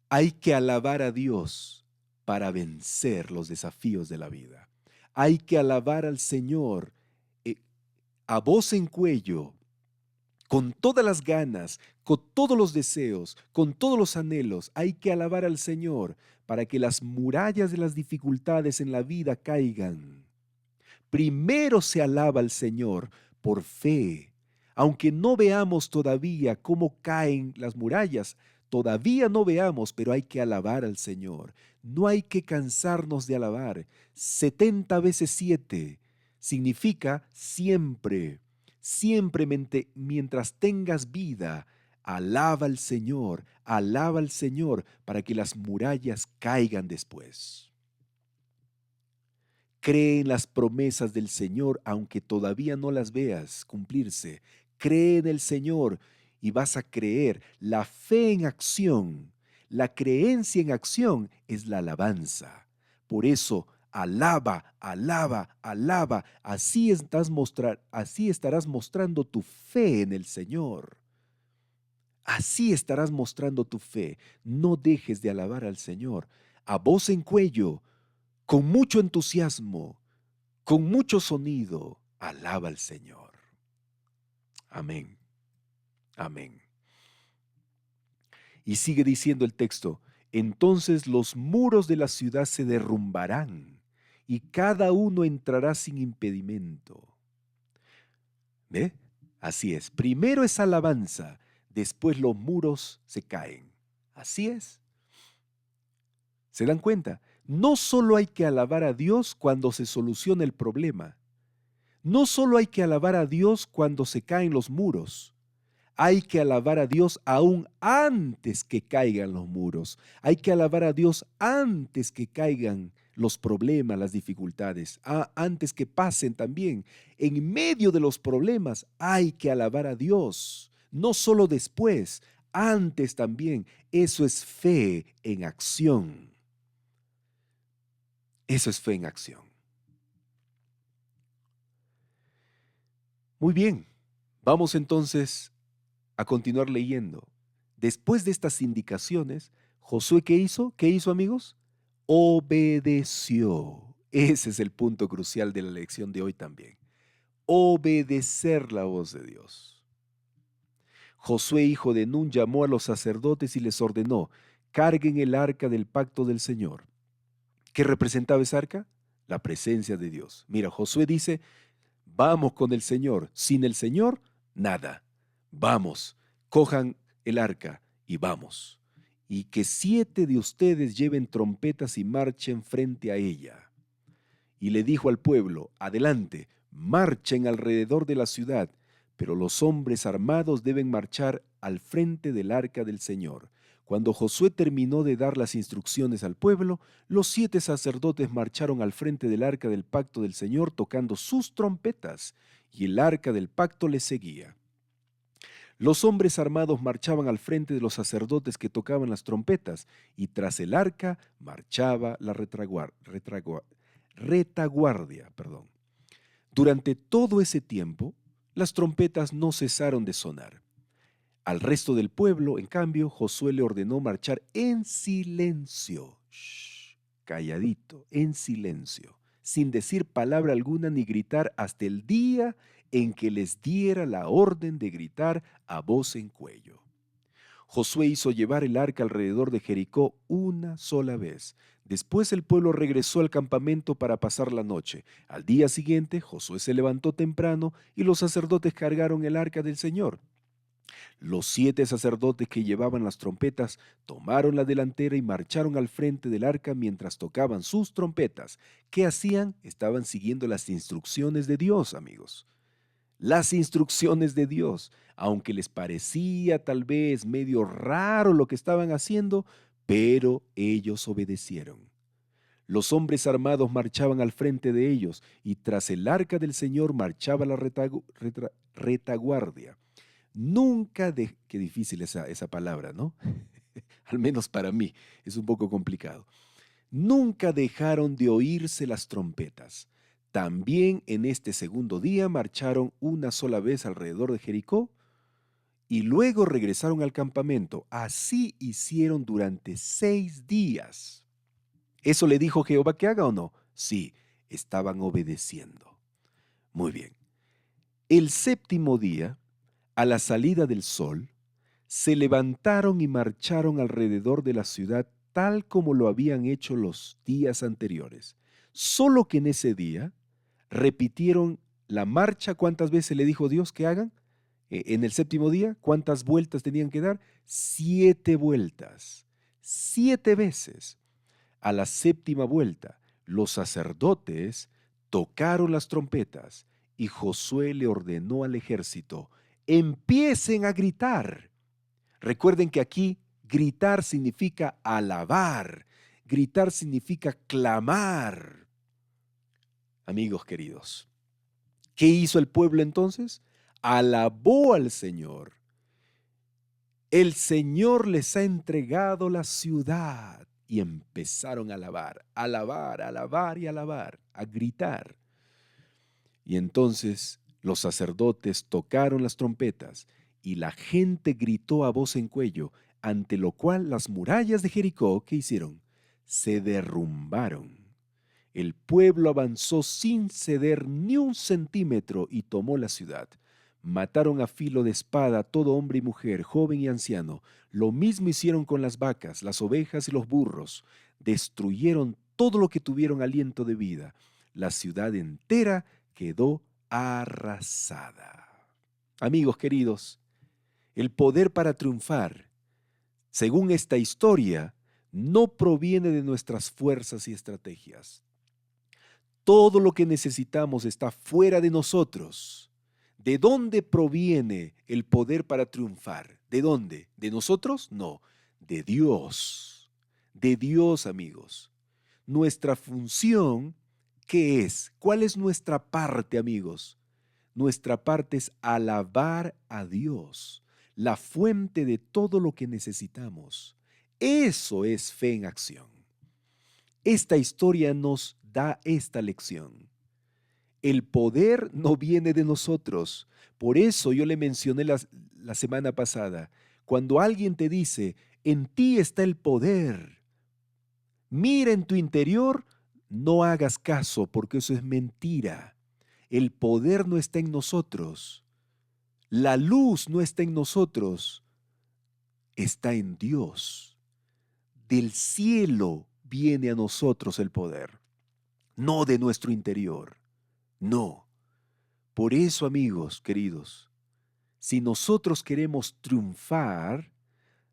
hay que alabar a Dios para vencer los desafíos de la vida. Hay que alabar al Señor a voz en cuello, con todas las ganas, con todos los deseos, con todos los anhelos. Hay que alabar al Señor para que las murallas de las dificultades en la vida caigan. Primero se alaba al Señor por fe. Aunque no veamos todavía cómo caen las murallas, todavía no veamos, pero hay que alabar al Señor. No hay que cansarnos de alabar. 70 veces 7 significa siempre. Siempre mientras tengas vida, alaba al Señor para que las murallas caigan después. Cree en las promesas del Señor aunque todavía no las veas cumplirse. Cree en el Señor y vas a creer. La fe en acción, la creencia en acción es la alabanza. Por eso, alaba, alaba, alaba. Así estarás mostrando tu fe en el Señor. Así estarás mostrando tu fe. No dejes de alabar al Señor. A voz en cuello, con mucho entusiasmo, con mucho sonido, alaba al Señor. Amén. Amén. Y sigue diciendo el texto, entonces los muros de la ciudad se derrumbarán y cada uno entrará sin impedimento. ¿Ve? Así es. Primero es alabanza, después los muros se caen. Así es. ¿Se dan cuenta? No solo hay que alabar a Dios cuando se soluciona el problema. No solo hay que alabar a Dios cuando se caen los muros. Hay que alabar a Dios aún antes que caigan los muros. Hay que alabar a Dios antes que caigan los problemas, las dificultades. Antes que pasen también. En medio de los problemas hay que alabar a Dios. No solo después, antes también. Eso es fe en acción. Eso es fe en acción. Muy bien, vamos entonces a continuar leyendo. Después de estas indicaciones, Josué, ¿qué hizo? ¿Qué hizo, amigos? Obedeció. Ese es el punto crucial de la lección de hoy también. Obedecer la voz de Dios. Josué, hijo de Nun, llamó a los sacerdotes y les ordenó, carguen el arca del pacto del Señor. ¿Qué representaba esa arca? La presencia de Dios. Mira, Josué dice, vamos con el Señor. Sin el Señor Nada. Vamos, cojan el arca y vamos. Y que 7 de ustedes lleven trompetas y marchen frente a ella. Y le dijo al pueblo, adelante, marchen alrededor de la ciudad, pero los hombres armados deben marchar al frente del arca del Señor. Cuando Josué terminó de dar las instrucciones al pueblo, los 7 sacerdotes marcharon al frente del arca del pacto del Señor tocando sus trompetas, y el arca del pacto les seguía. Los hombres armados marchaban al frente de los sacerdotes que tocaban las trompetas, y tras el arca marchaba la retaguardia. Durante todo ese tiempo, las trompetas no cesaron de sonar. Al resto del pueblo, en cambio, Josué le ordenó marchar en silencio, calladito, en silencio, sin decir palabra alguna ni gritar hasta el día en que les diera la orden de gritar a voz en cuello. Josué hizo llevar el arca alrededor de Jericó una sola vez. Después el pueblo regresó al campamento para pasar la noche. Al día siguiente, Josué se levantó temprano y los sacerdotes cargaron el arca del Señor. Los 7 sacerdotes que llevaban las trompetas tomaron la delantera y marcharon al frente del arca mientras tocaban sus trompetas. ¿Qué hacían? Estaban siguiendo las instrucciones de Dios, amigos. Las instrucciones de Dios, aunque les parecía tal vez medio raro lo que estaban haciendo, pero ellos obedecieron. Los hombres armados marchaban al frente de ellos y tras el arca del Señor marchaba la retaguardia. Qué difícil esa palabra, ¿no? Al menos para mí, es un poco complicado. Nunca dejaron de oírse las trompetas. También en este segundo día marcharon una sola vez alrededor de Jericó y luego regresaron al campamento. Así hicieron durante 6 días. ¿Eso le dijo Jehová que haga o no? Sí, estaban obedeciendo. Muy bien. El 7º día, a la salida del sol, se levantaron y marcharon alrededor de la ciudad tal como lo habían hecho los días anteriores. Solo que en ese día repitieron la marcha. ¿Cuántas veces le dijo Dios que hagan? En el 7º día, ¿cuántas vueltas tenían que dar? 7 vueltas. 7 veces. A la 7ª vuelta, los sacerdotes tocaron las trompetas y Josué le ordenó al ejército: empiecen a gritar. Recuerden que aquí gritar significa alabar, gritar significa clamar. Amigos queridos, ¿qué hizo el pueblo entonces? Alabó al Señor. El Señor les ha entregado la ciudad. Y empezaron a alabar, alabar, alabar y alabar, a gritar. Y entonces los sacerdotes tocaron las trompetas y la gente gritó a voz en cuello, ante lo cual las murallas de Jericó, ¿qué hicieron? Se derrumbaron. El pueblo avanzó sin ceder ni un centímetro y tomó la ciudad. Mataron a filo de espada a todo hombre y mujer, joven y anciano. Lo mismo hicieron con las vacas, las ovejas y los burros. Destruyeron todo lo que tuvieron aliento de vida. La ciudad entera quedó arrasada. Amigos queridos, el poder para triunfar, según esta historia, no proviene de nuestras fuerzas y estrategias. Todo lo que necesitamos está fuera de nosotros. ¿De dónde proviene el poder para triunfar? ¿De dónde? ¿De nosotros? No, de Dios. De Dios, amigos. Nuestra función, ¿qué es? ¿Cuál es nuestra parte, amigos? Nuestra parte es alabar a Dios, la fuente de todo lo que necesitamos. Eso es fe en acción. Esta historia nos da esta lección. El poder no viene de nosotros. Por eso yo le mencioné la semana pasada, cuando alguien te dice, en ti está el poder, mira en tu interior, no hagas caso porque eso es mentira. El poder no está en nosotros. La luz no está en nosotros. Está en Dios. Del cielo viene a nosotros el poder, no de nuestro interior. No. Por eso, amigos queridos, Si nosotros queremos triunfar,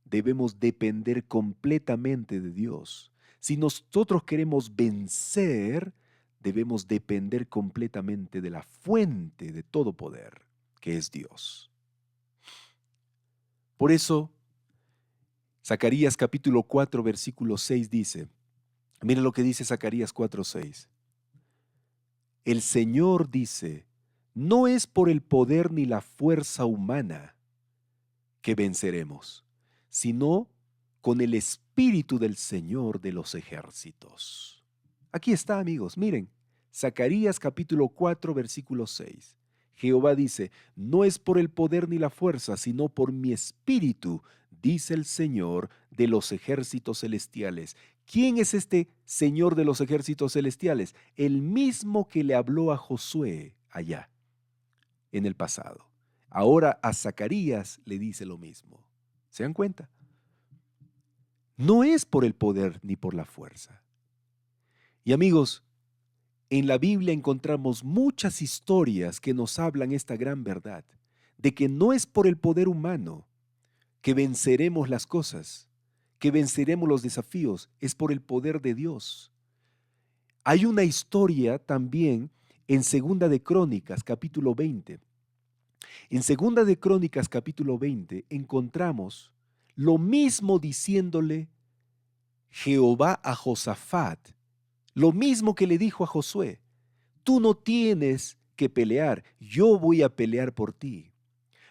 debemos depender completamente de Dios. Si nosotros queremos vencer, debemos depender completamente de la fuente de todo poder, que es Dios. Por eso, Zacarías capítulo 4, versículo 6 dice, mire lo que dice Zacarías 4:6. El Señor dice, no es por el poder ni la fuerza humana que venceremos, sino con el Espíritu del Señor de los ejércitos. Aquí está, amigos, miren, Zacarías capítulo 4, versículo 6. Jehová dice, no es por el poder ni la fuerza, sino por mi Espíritu, dice el Señor de los ejércitos celestiales. ¿Quién es este Señor de los ejércitos celestiales? El mismo que le habló a Josué allá, en el pasado. Ahora a Zacarías le dice lo mismo. ¿Se dan cuenta? No es por el poder ni por la fuerza. Y amigos, en la Biblia encontramos muchas historias que nos hablan esta gran verdad, de que no es por el poder humano que venceremos las cosas, que venceremos los desafíos, es por el poder de Dios. Hay una historia también en Segunda de Crónicas, capítulo 20. En Segunda de Crónicas, capítulo 20, encontramos lo mismo diciéndole Jehová a Josafat, lo mismo que le dijo a Josué. Tú no tienes que pelear, yo voy a pelear por ti.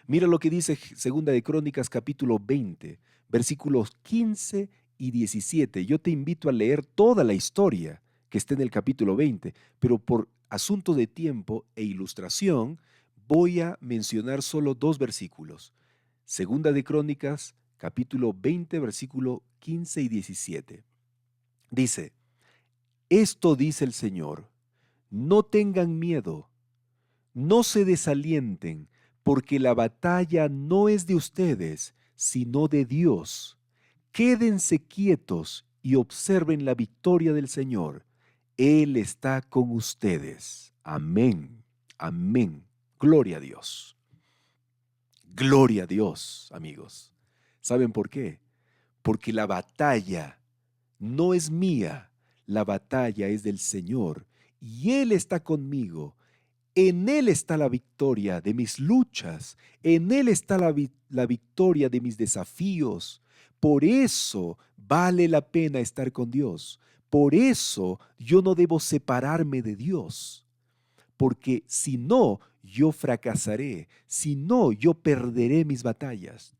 Mira lo que dice Segunda de Crónicas capítulo 20, versículos 15 y 17. Yo te invito a leer toda la historia que está en el capítulo 20, pero por asunto de tiempo e ilustración voy a mencionar solo 2 versículos. Segunda de Crónicas capítulo 20, versículo 15 y 17. Dice, esto dice el Señor, no tengan miedo, no se desalienten, porque la batalla no es de ustedes, sino de Dios. Quédense quietos y observen la victoria del Señor. Él está con ustedes. Amén. Amén. Gloria a Dios. Gloria a Dios, amigos. ¿Saben por qué? Porque la batalla no es mía, la batalla es del Señor y Él está conmigo. En Él está la victoria de mis luchas, en Él está la victoria de mis desafíos. Por eso vale la pena estar con Dios. Por eso yo no debo separarme de Dios. Porque si no, yo fracasaré. Si no, yo perderé mis batallas.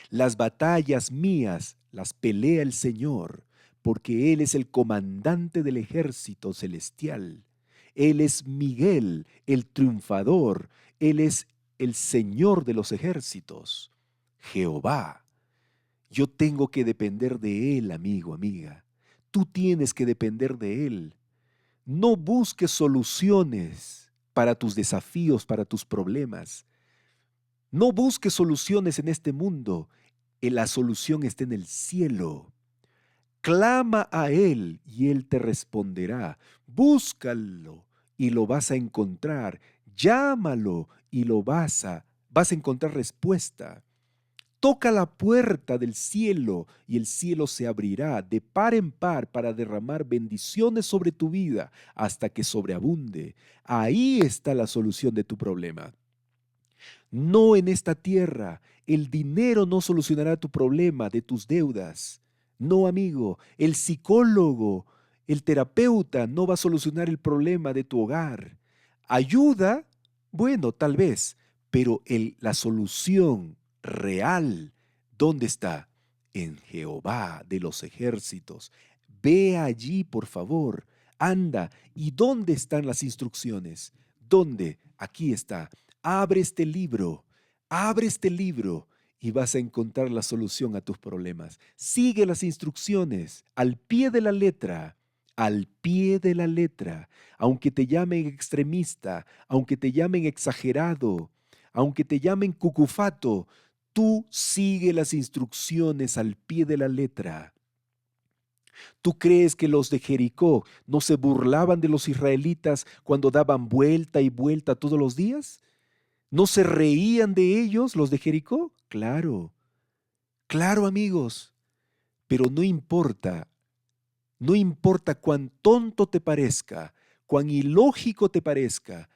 Las batallas mías las pelea el Señor, porque Él es el comandante del ejército celestial. Él es Miguel, el triunfador. Él es el Señor de los ejércitos. Jehová. Yo tengo que depender de Él, amigo, amiga. Tú tienes que depender de Él. No busques soluciones para tus desafíos, para tus problemas. No busques soluciones en este mundo. La solución está en el cielo. Clama a Él y Él te responderá. Búscalo y lo vas a encontrar. Llámalo y vas a encontrar respuesta. Toca la puerta del cielo y el cielo se abrirá de par en par para derramar bendiciones sobre tu vida hasta que sobreabunde. Ahí está la solución de tu problema. No en esta tierra. El dinero no solucionará tu problema de tus deudas. No, amigo, el psicólogo, el terapeuta no va a solucionar el problema de tu hogar. Ayuda, bueno, tal vez, pero la solución real, ¿dónde está? En Jehová de los ejércitos. Ve allí, por favor. Anda. ¿Y dónde están las instrucciones? ¿Dónde? Aquí está. Abre este libro y vas a encontrar la solución a tus problemas. Sigue las instrucciones al pie de la letra, aunque te llamen extremista, aunque te llamen exagerado, aunque te llamen cucufato, tú sigue las instrucciones al pie de la letra. ¿Tú crees que los de Jericó no se burlaban de los israelitas cuando daban vuelta y vuelta todos los días? ¿No se reían de ellos los de Jericó? Claro, claro amigos, pero no importa. No importa cuán tonto te parezca, cuán ilógico te parezca,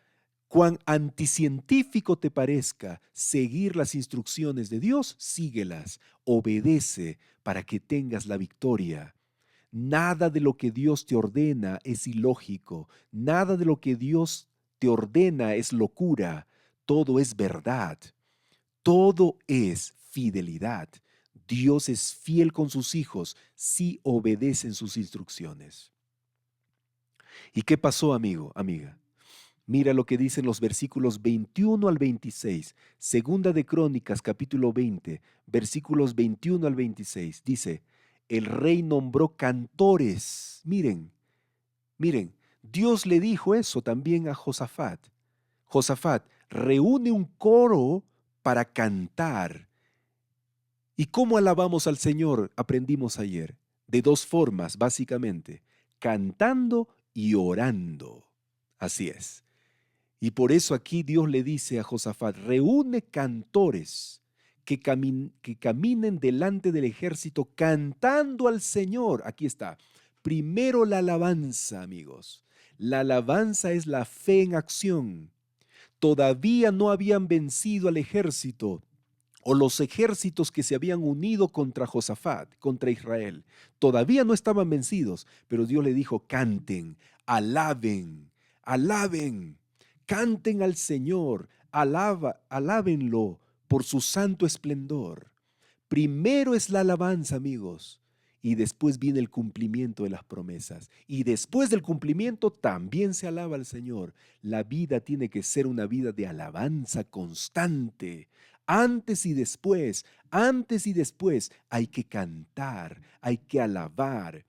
cuán anticientífico te parezca seguir las instrucciones de Dios, síguelas, obedece para que tengas la victoria. Nada de lo que Dios te ordena es ilógico, nada de lo que Dios te ordena es locura, todo es verdad, todo es fidelidad. Dios es fiel con sus hijos si obedecen sus instrucciones. ¿Y qué pasó, amigo, amiga? Mira lo que dicen los versículos 21 al 26. Segunda de Crónicas, capítulo 20, versículos 21 al 26. Dice, el rey nombró cantores. Miren, Dios le dijo eso también a Josafat. Josafat, reúne un coro para cantar. ¿Y cómo alabamos al Señor? Aprendimos ayer. De dos formas, básicamente, cantando y orando. Así es. Y por eso aquí Dios le dice a Josafat, reúne cantores que caminen delante del ejército cantando al Señor. Aquí está. Primero la alabanza, amigos. La alabanza es la fe en acción. Todavía no habían vencido al ejército o los ejércitos que se habían unido contra Josafat, contra Israel. Todavía no estaban vencidos, pero Dios le dijo, canten, alaben, alaben, canten al Señor, alábenlo por su santo esplendor. Primero es la alabanza, amigos, y después viene el cumplimiento de las promesas. Y después del cumplimiento también se alaba al Señor. La vida tiene que ser una vida de alabanza constante. Antes y después hay que cantar, hay que alabar.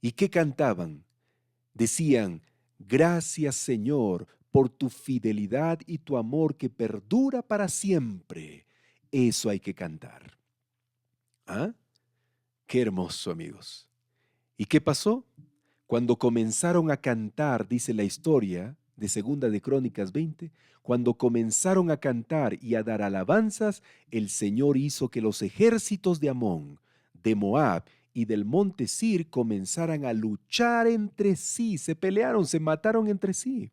¿Y qué cantaban? Decían, gracias Señor por tu fidelidad y tu amor que perdura para siempre. Eso hay que cantar. ¿Ah? Qué hermoso, amigos. ¿Y qué pasó? Cuando comenzaron a cantar, dice la historia de Segunda de Crónicas 20, cuando comenzaron a cantar y a dar alabanzas, el Señor hizo que los ejércitos de Amón, de Moab y del monte Sir comenzaran a luchar entre sí, se pelearon, se mataron entre sí.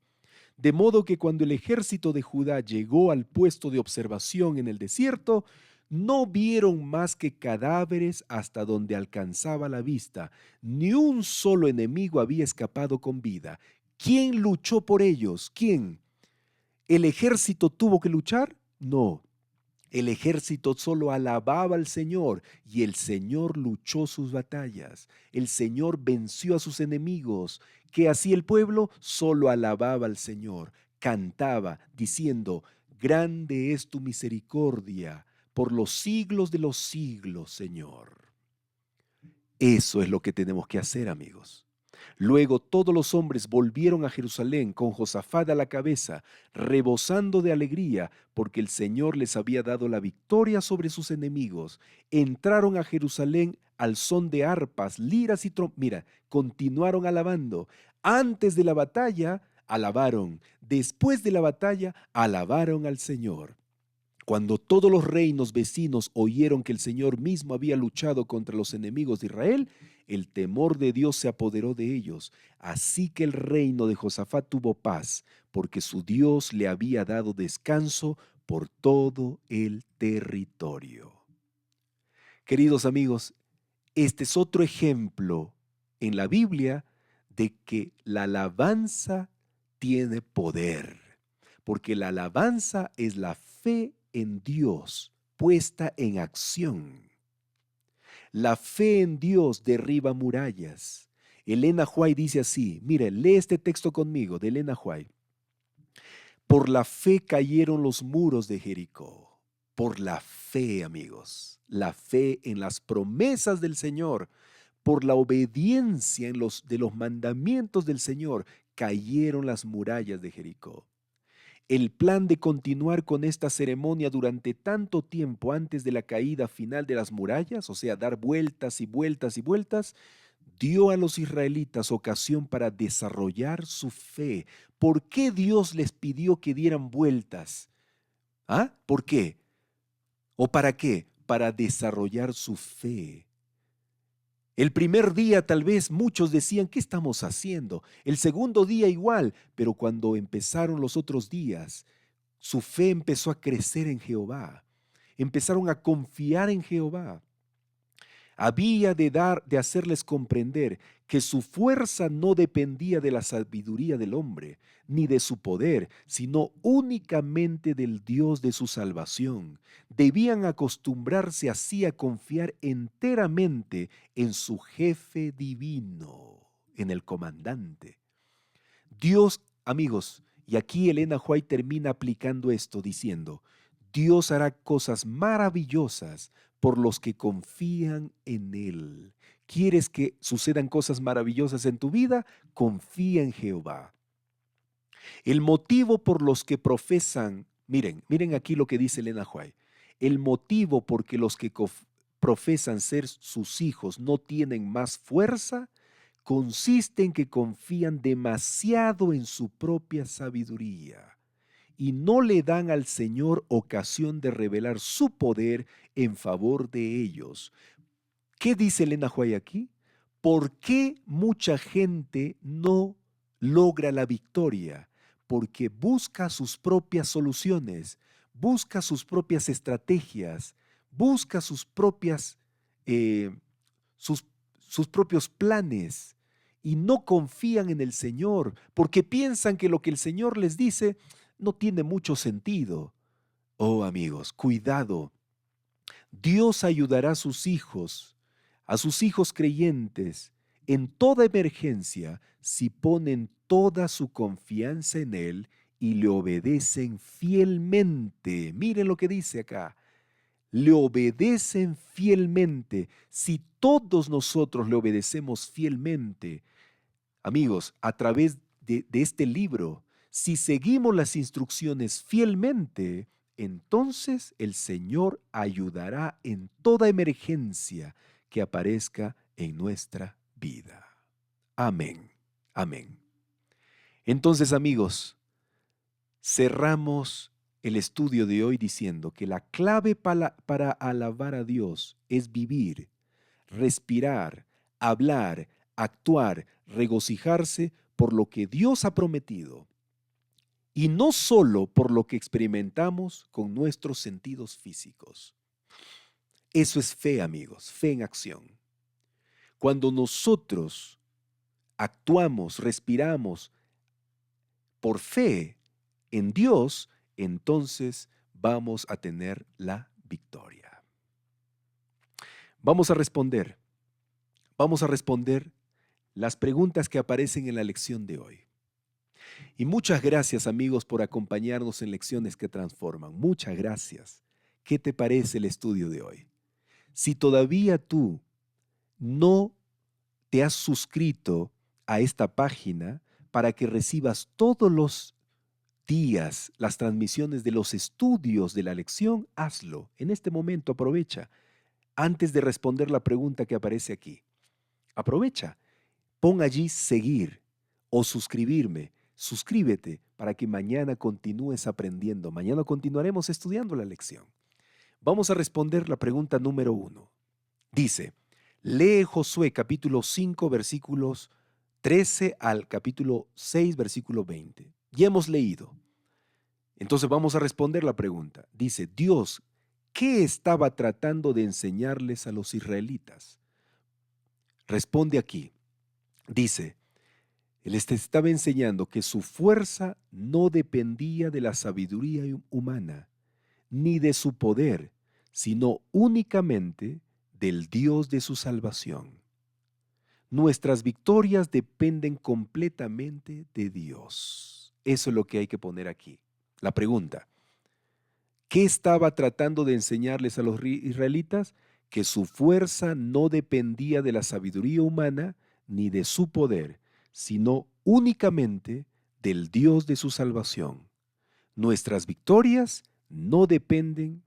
De modo que cuando el ejército de Judá llegó al puesto de observación en el desierto, no vieron más que cadáveres hasta donde alcanzaba la vista. Ni un solo enemigo había escapado con vida. ¿Quién luchó por ellos? ¿Quién? ¿El ejército tuvo que luchar? No. El ejército solo alababa al Señor y el Señor luchó sus batallas. El Señor venció a sus enemigos. ¿Qué hacía el pueblo? Solo alababa al Señor. Cantaba diciendo, grande es tu misericordia por los siglos de los siglos, Señor. Eso es lo que tenemos que hacer, amigos. Luego todos los hombres volvieron a Jerusalén con Josafat a la cabeza, rebosando de alegría, porque el Señor les había dado la victoria sobre sus enemigos. Entraron a Jerusalén al son de arpas, liras y trompetas. Mira, continuaron alabando. Antes de la batalla, alabaron. Después de la batalla, alabaron al Señor. Cuando todos los reinos vecinos oyeron que el Señor mismo había luchado contra los enemigos de Israel, el temor de Dios se apoderó de ellos. Así que el reino de Josafat tuvo paz, porque su Dios le había dado descanso por todo el territorio. Queridos amigos, este es otro ejemplo en la Biblia de que la alabanza tiene poder, porque la alabanza es la fe en Dios puesta en acción. La fe en Dios derriba murallas. Elena White dice así, mire, lee este texto conmigo de Elena White. Por la fe cayeron los muros de Jericó. Por la fe, amigos, la fe en las promesas del Señor, por la obediencia de los mandamientos del Señor, cayeron las murallas de Jericó. El plan de continuar con esta ceremonia durante tanto tiempo antes de la caída final de las murallas, o sea, dar vueltas y vueltas y vueltas, dio a los israelitas ocasión para desarrollar su fe. ¿Por qué Dios les pidió que dieran vueltas? ¿Ah? ¿Por qué? ¿O para qué? Para desarrollar su fe. El primer día tal vez muchos decían, ¿qué estamos haciendo? El segundo día igual, pero cuando empezaron los otros días, su fe empezó a crecer en Jehová. Empezaron a confiar en Jehová. Había de hacerles comprender que su fuerza no dependía de la sabiduría del hombre, ni de su poder, sino únicamente del Dios de su salvación. Debían acostumbrarse así a confiar enteramente en su jefe divino, en el comandante. Dios, amigos, y aquí Elena White termina aplicando esto diciendo, Dios hará cosas maravillosas por los que confían en Él. ¿Quieres que sucedan cosas maravillosas en tu vida? Confía en Jehová. El motivo por los que profesan, miren aquí lo que dice Elena White, el motivo por que los que profesan ser sus hijos no tienen más fuerza consiste en que confían demasiado en su propia sabiduría y no le dan al Señor ocasión de revelar su poder en favor de ellos. ¿Qué dice Elena White aquí? ¿Por qué mucha gente no logra la victoria? Porque busca sus propias soluciones, busca sus propias estrategias, busca sus propias, sus propios planes y no confían en el Señor porque piensan que lo que el Señor les dice no tiene mucho sentido. Oh amigos, cuidado. Dios ayudará a sus hijos creyentes, en toda emergencia si ponen toda su confianza en Él y le obedecen fielmente. Miren lo que dice acá. Le obedecen fielmente. Si todos nosotros le obedecemos fielmente, amigos, a través de este libro, si seguimos las instrucciones fielmente, entonces el Señor ayudará en toda emergencia que aparezca en nuestra vida. Amén. Amén. Entonces, amigos, cerramos el estudio de hoy diciendo que la clave para alabar a Dios es vivir, respirar, hablar, actuar, regocijarse por lo que Dios ha prometido y no solo por lo que experimentamos con nuestros sentidos físicos. Eso es fe, amigos, fe en acción. Cuando nosotros actuamos, respiramos por fe en Dios, entonces vamos a tener la victoria. Vamos a responder las preguntas que aparecen en la lección de hoy. Y muchas gracias, amigos, por acompañarnos en Lecciones que Transforman. Muchas gracias. ¿Qué te parece el estudio de hoy? Si todavía tú no te has suscrito a esta página para que recibas todos los días las transmisiones de los estudios de la lección, hazlo. En este momento aprovecha. Antes de responder la pregunta que aparece aquí, aprovecha. Pon allí seguir o suscribirme. Suscríbete para que mañana continúes aprendiendo. Mañana continuaremos estudiando la lección. Vamos a responder la pregunta número 1. Dice, lee Josué capítulo 5 versículos 13 al capítulo 6 versículo 20. Ya hemos leído. Entonces vamos a responder la pregunta. Dice, Dios, ¿qué estaba tratando de enseñarles a los israelitas? Responde aquí. Dice, Él les estaba enseñando que su fuerza no dependía de la sabiduría humana, ni de su poder, sino únicamente del Dios de su salvación. Nuestras victorias dependen completamente de Dios. Eso es lo que hay que poner aquí. La pregunta, ¿qué estaba tratando de enseñarles a los israelitas? Que su fuerza no dependía de la sabiduría humana ni de su poder, sino únicamente del Dios de su salvación. Nuestras victorias no dependen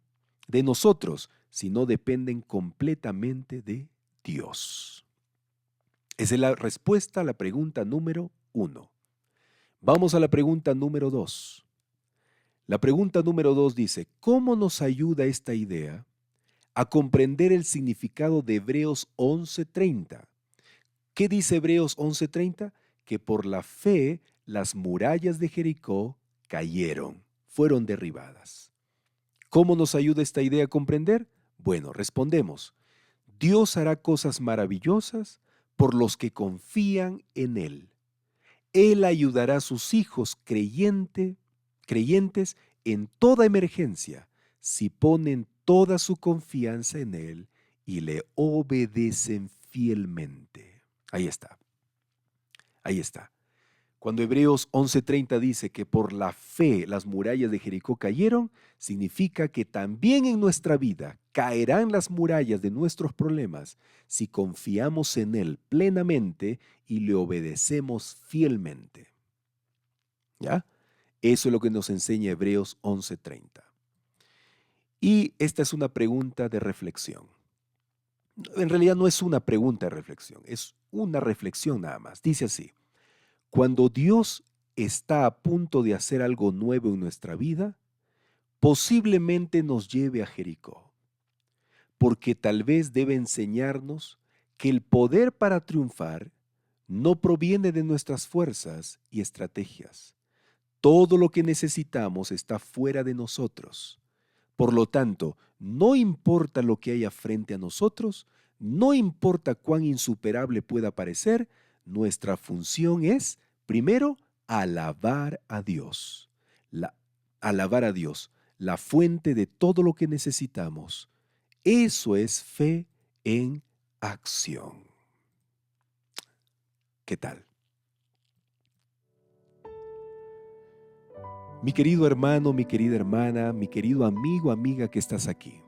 de nosotros, sino dependen completamente de Dios. Esa es la respuesta a la pregunta número 1. Vamos a la pregunta número 2. La pregunta número 2 dice, ¿cómo nos ayuda esta idea a comprender el significado de Hebreos 11:30? ¿Qué dice Hebreos 11:30? Que por la fe las murallas de Jericó cayeron, fueron derribadas. ¿Cómo nos ayuda esta idea a comprender? Bueno, respondemos, Dios hará cosas maravillosas por los que confían en Él. Él ayudará a sus hijos creyentes en toda emergencia si ponen toda su confianza en Él y le obedecen fielmente. Ahí está. Ahí está. Cuando Hebreos 11:30 dice que por la fe las murallas de Jericó cayeron, significa que también en nuestra vida caerán las murallas de nuestros problemas si confiamos en Él plenamente y le obedecemos fielmente. ¿Ya? Eso es lo que nos enseña Hebreos 11:30. Y esta es una pregunta de reflexión. En realidad no es una pregunta de reflexión, es una reflexión nada más. Dice así. Cuando Dios está a punto de hacer algo nuevo en nuestra vida, posiblemente nos lleve a Jericó, porque tal vez debe enseñarnos que el poder para triunfar no proviene de nuestras fuerzas y estrategias. Todo lo que necesitamos está fuera de nosotros. Por lo tanto, no importa lo que haya frente a nosotros, no importa cuán insuperable pueda parecer, nuestra función es, primero, alabar a Dios. Alabar a Dios, la fuente de todo lo que necesitamos. Eso es fe en acción. ¿Qué tal? Mi querido hermano, mi querida hermana, mi querido amigo, amiga que estás aquí.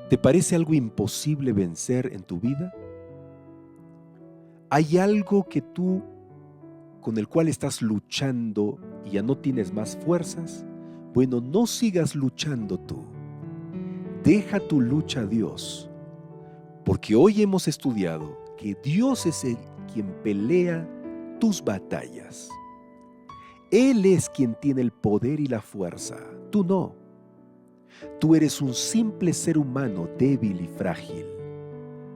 ¿Te parece algo imposible vencer en tu vida? ¿Hay algo que tú con el cual estás luchando y ya no tienes más fuerzas? Bueno, no sigas luchando tú. Deja tu lucha a Dios, porque hoy hemos estudiado que Dios es quien pelea tus batallas. Él es quien tiene el poder y la fuerza, tú no. Tú eres un simple ser humano débil y frágil.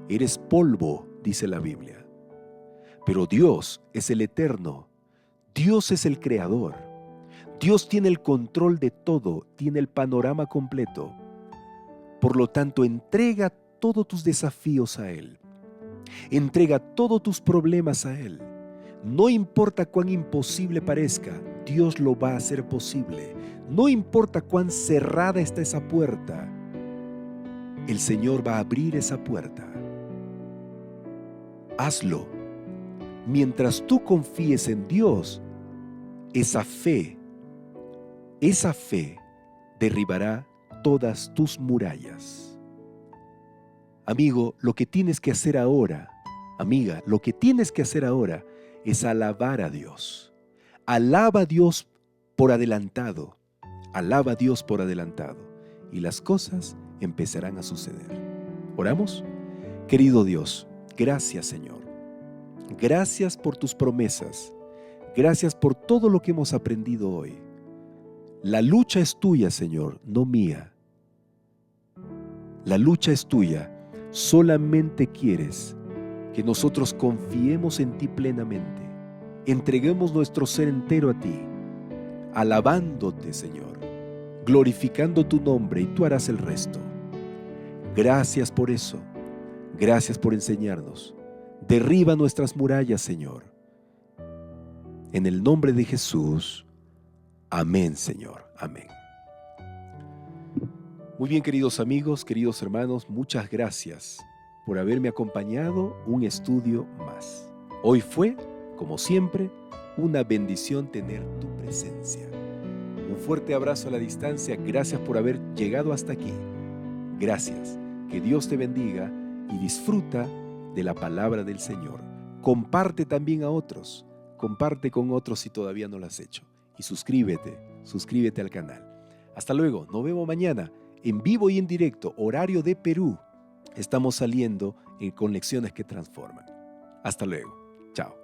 Eres polvo, dice la Biblia. Pero Dios es el eterno. Dios es el creador. Dios tiene el control de todo, tiene el panorama completo. Por lo tanto, entrega todos tus desafíos a Él. Entrega todos tus problemas a Él. No importa cuán imposible parezca, Dios lo va a hacer posible. No importa cuán cerrada está esa puerta, el Señor va a abrir esa puerta. Hazlo. Mientras tú confíes en Dios, esa fe derribará todas tus murallas. Amigo, lo que tienes que hacer ahora, amiga, lo que tienes que hacer ahora es alabar a Dios. Alaba a Dios por adelantado. Alaba a Dios por adelantado. Y las cosas empezarán a suceder. ¿Oramos? Querido Dios, gracias Señor. Gracias por tus promesas. Gracias por todo lo que hemos aprendido hoy. La lucha es tuya, Señor, no mía. La lucha es tuya. Solamente quieres que nosotros confiemos en ti plenamente. Entreguemos nuestro ser entero a ti, alabándote, Señor, glorificando tu nombre, y tú harás el resto. Gracias por eso. Gracias por enseñarnos. Derriba nuestras murallas, Señor. En el nombre de Jesús. Amén, Señor. Amén. Muy bien, queridos amigos, queridos hermanos, muchas gracias por haberme acompañado un estudio más. Hoy fue, como siempre, una bendición tener tu presencia. Un fuerte abrazo a la distancia. Gracias por haber llegado hasta aquí. Gracias. Que Dios te bendiga y disfruta de la palabra del Señor. Comparte también a otros. Comparte con otros si todavía no lo has hecho. Y suscríbete al canal. Hasta luego, nos vemos mañana en vivo y en directo, horario de Perú. Estamos saliendo con lecciones que transforman. Hasta luego. Chao.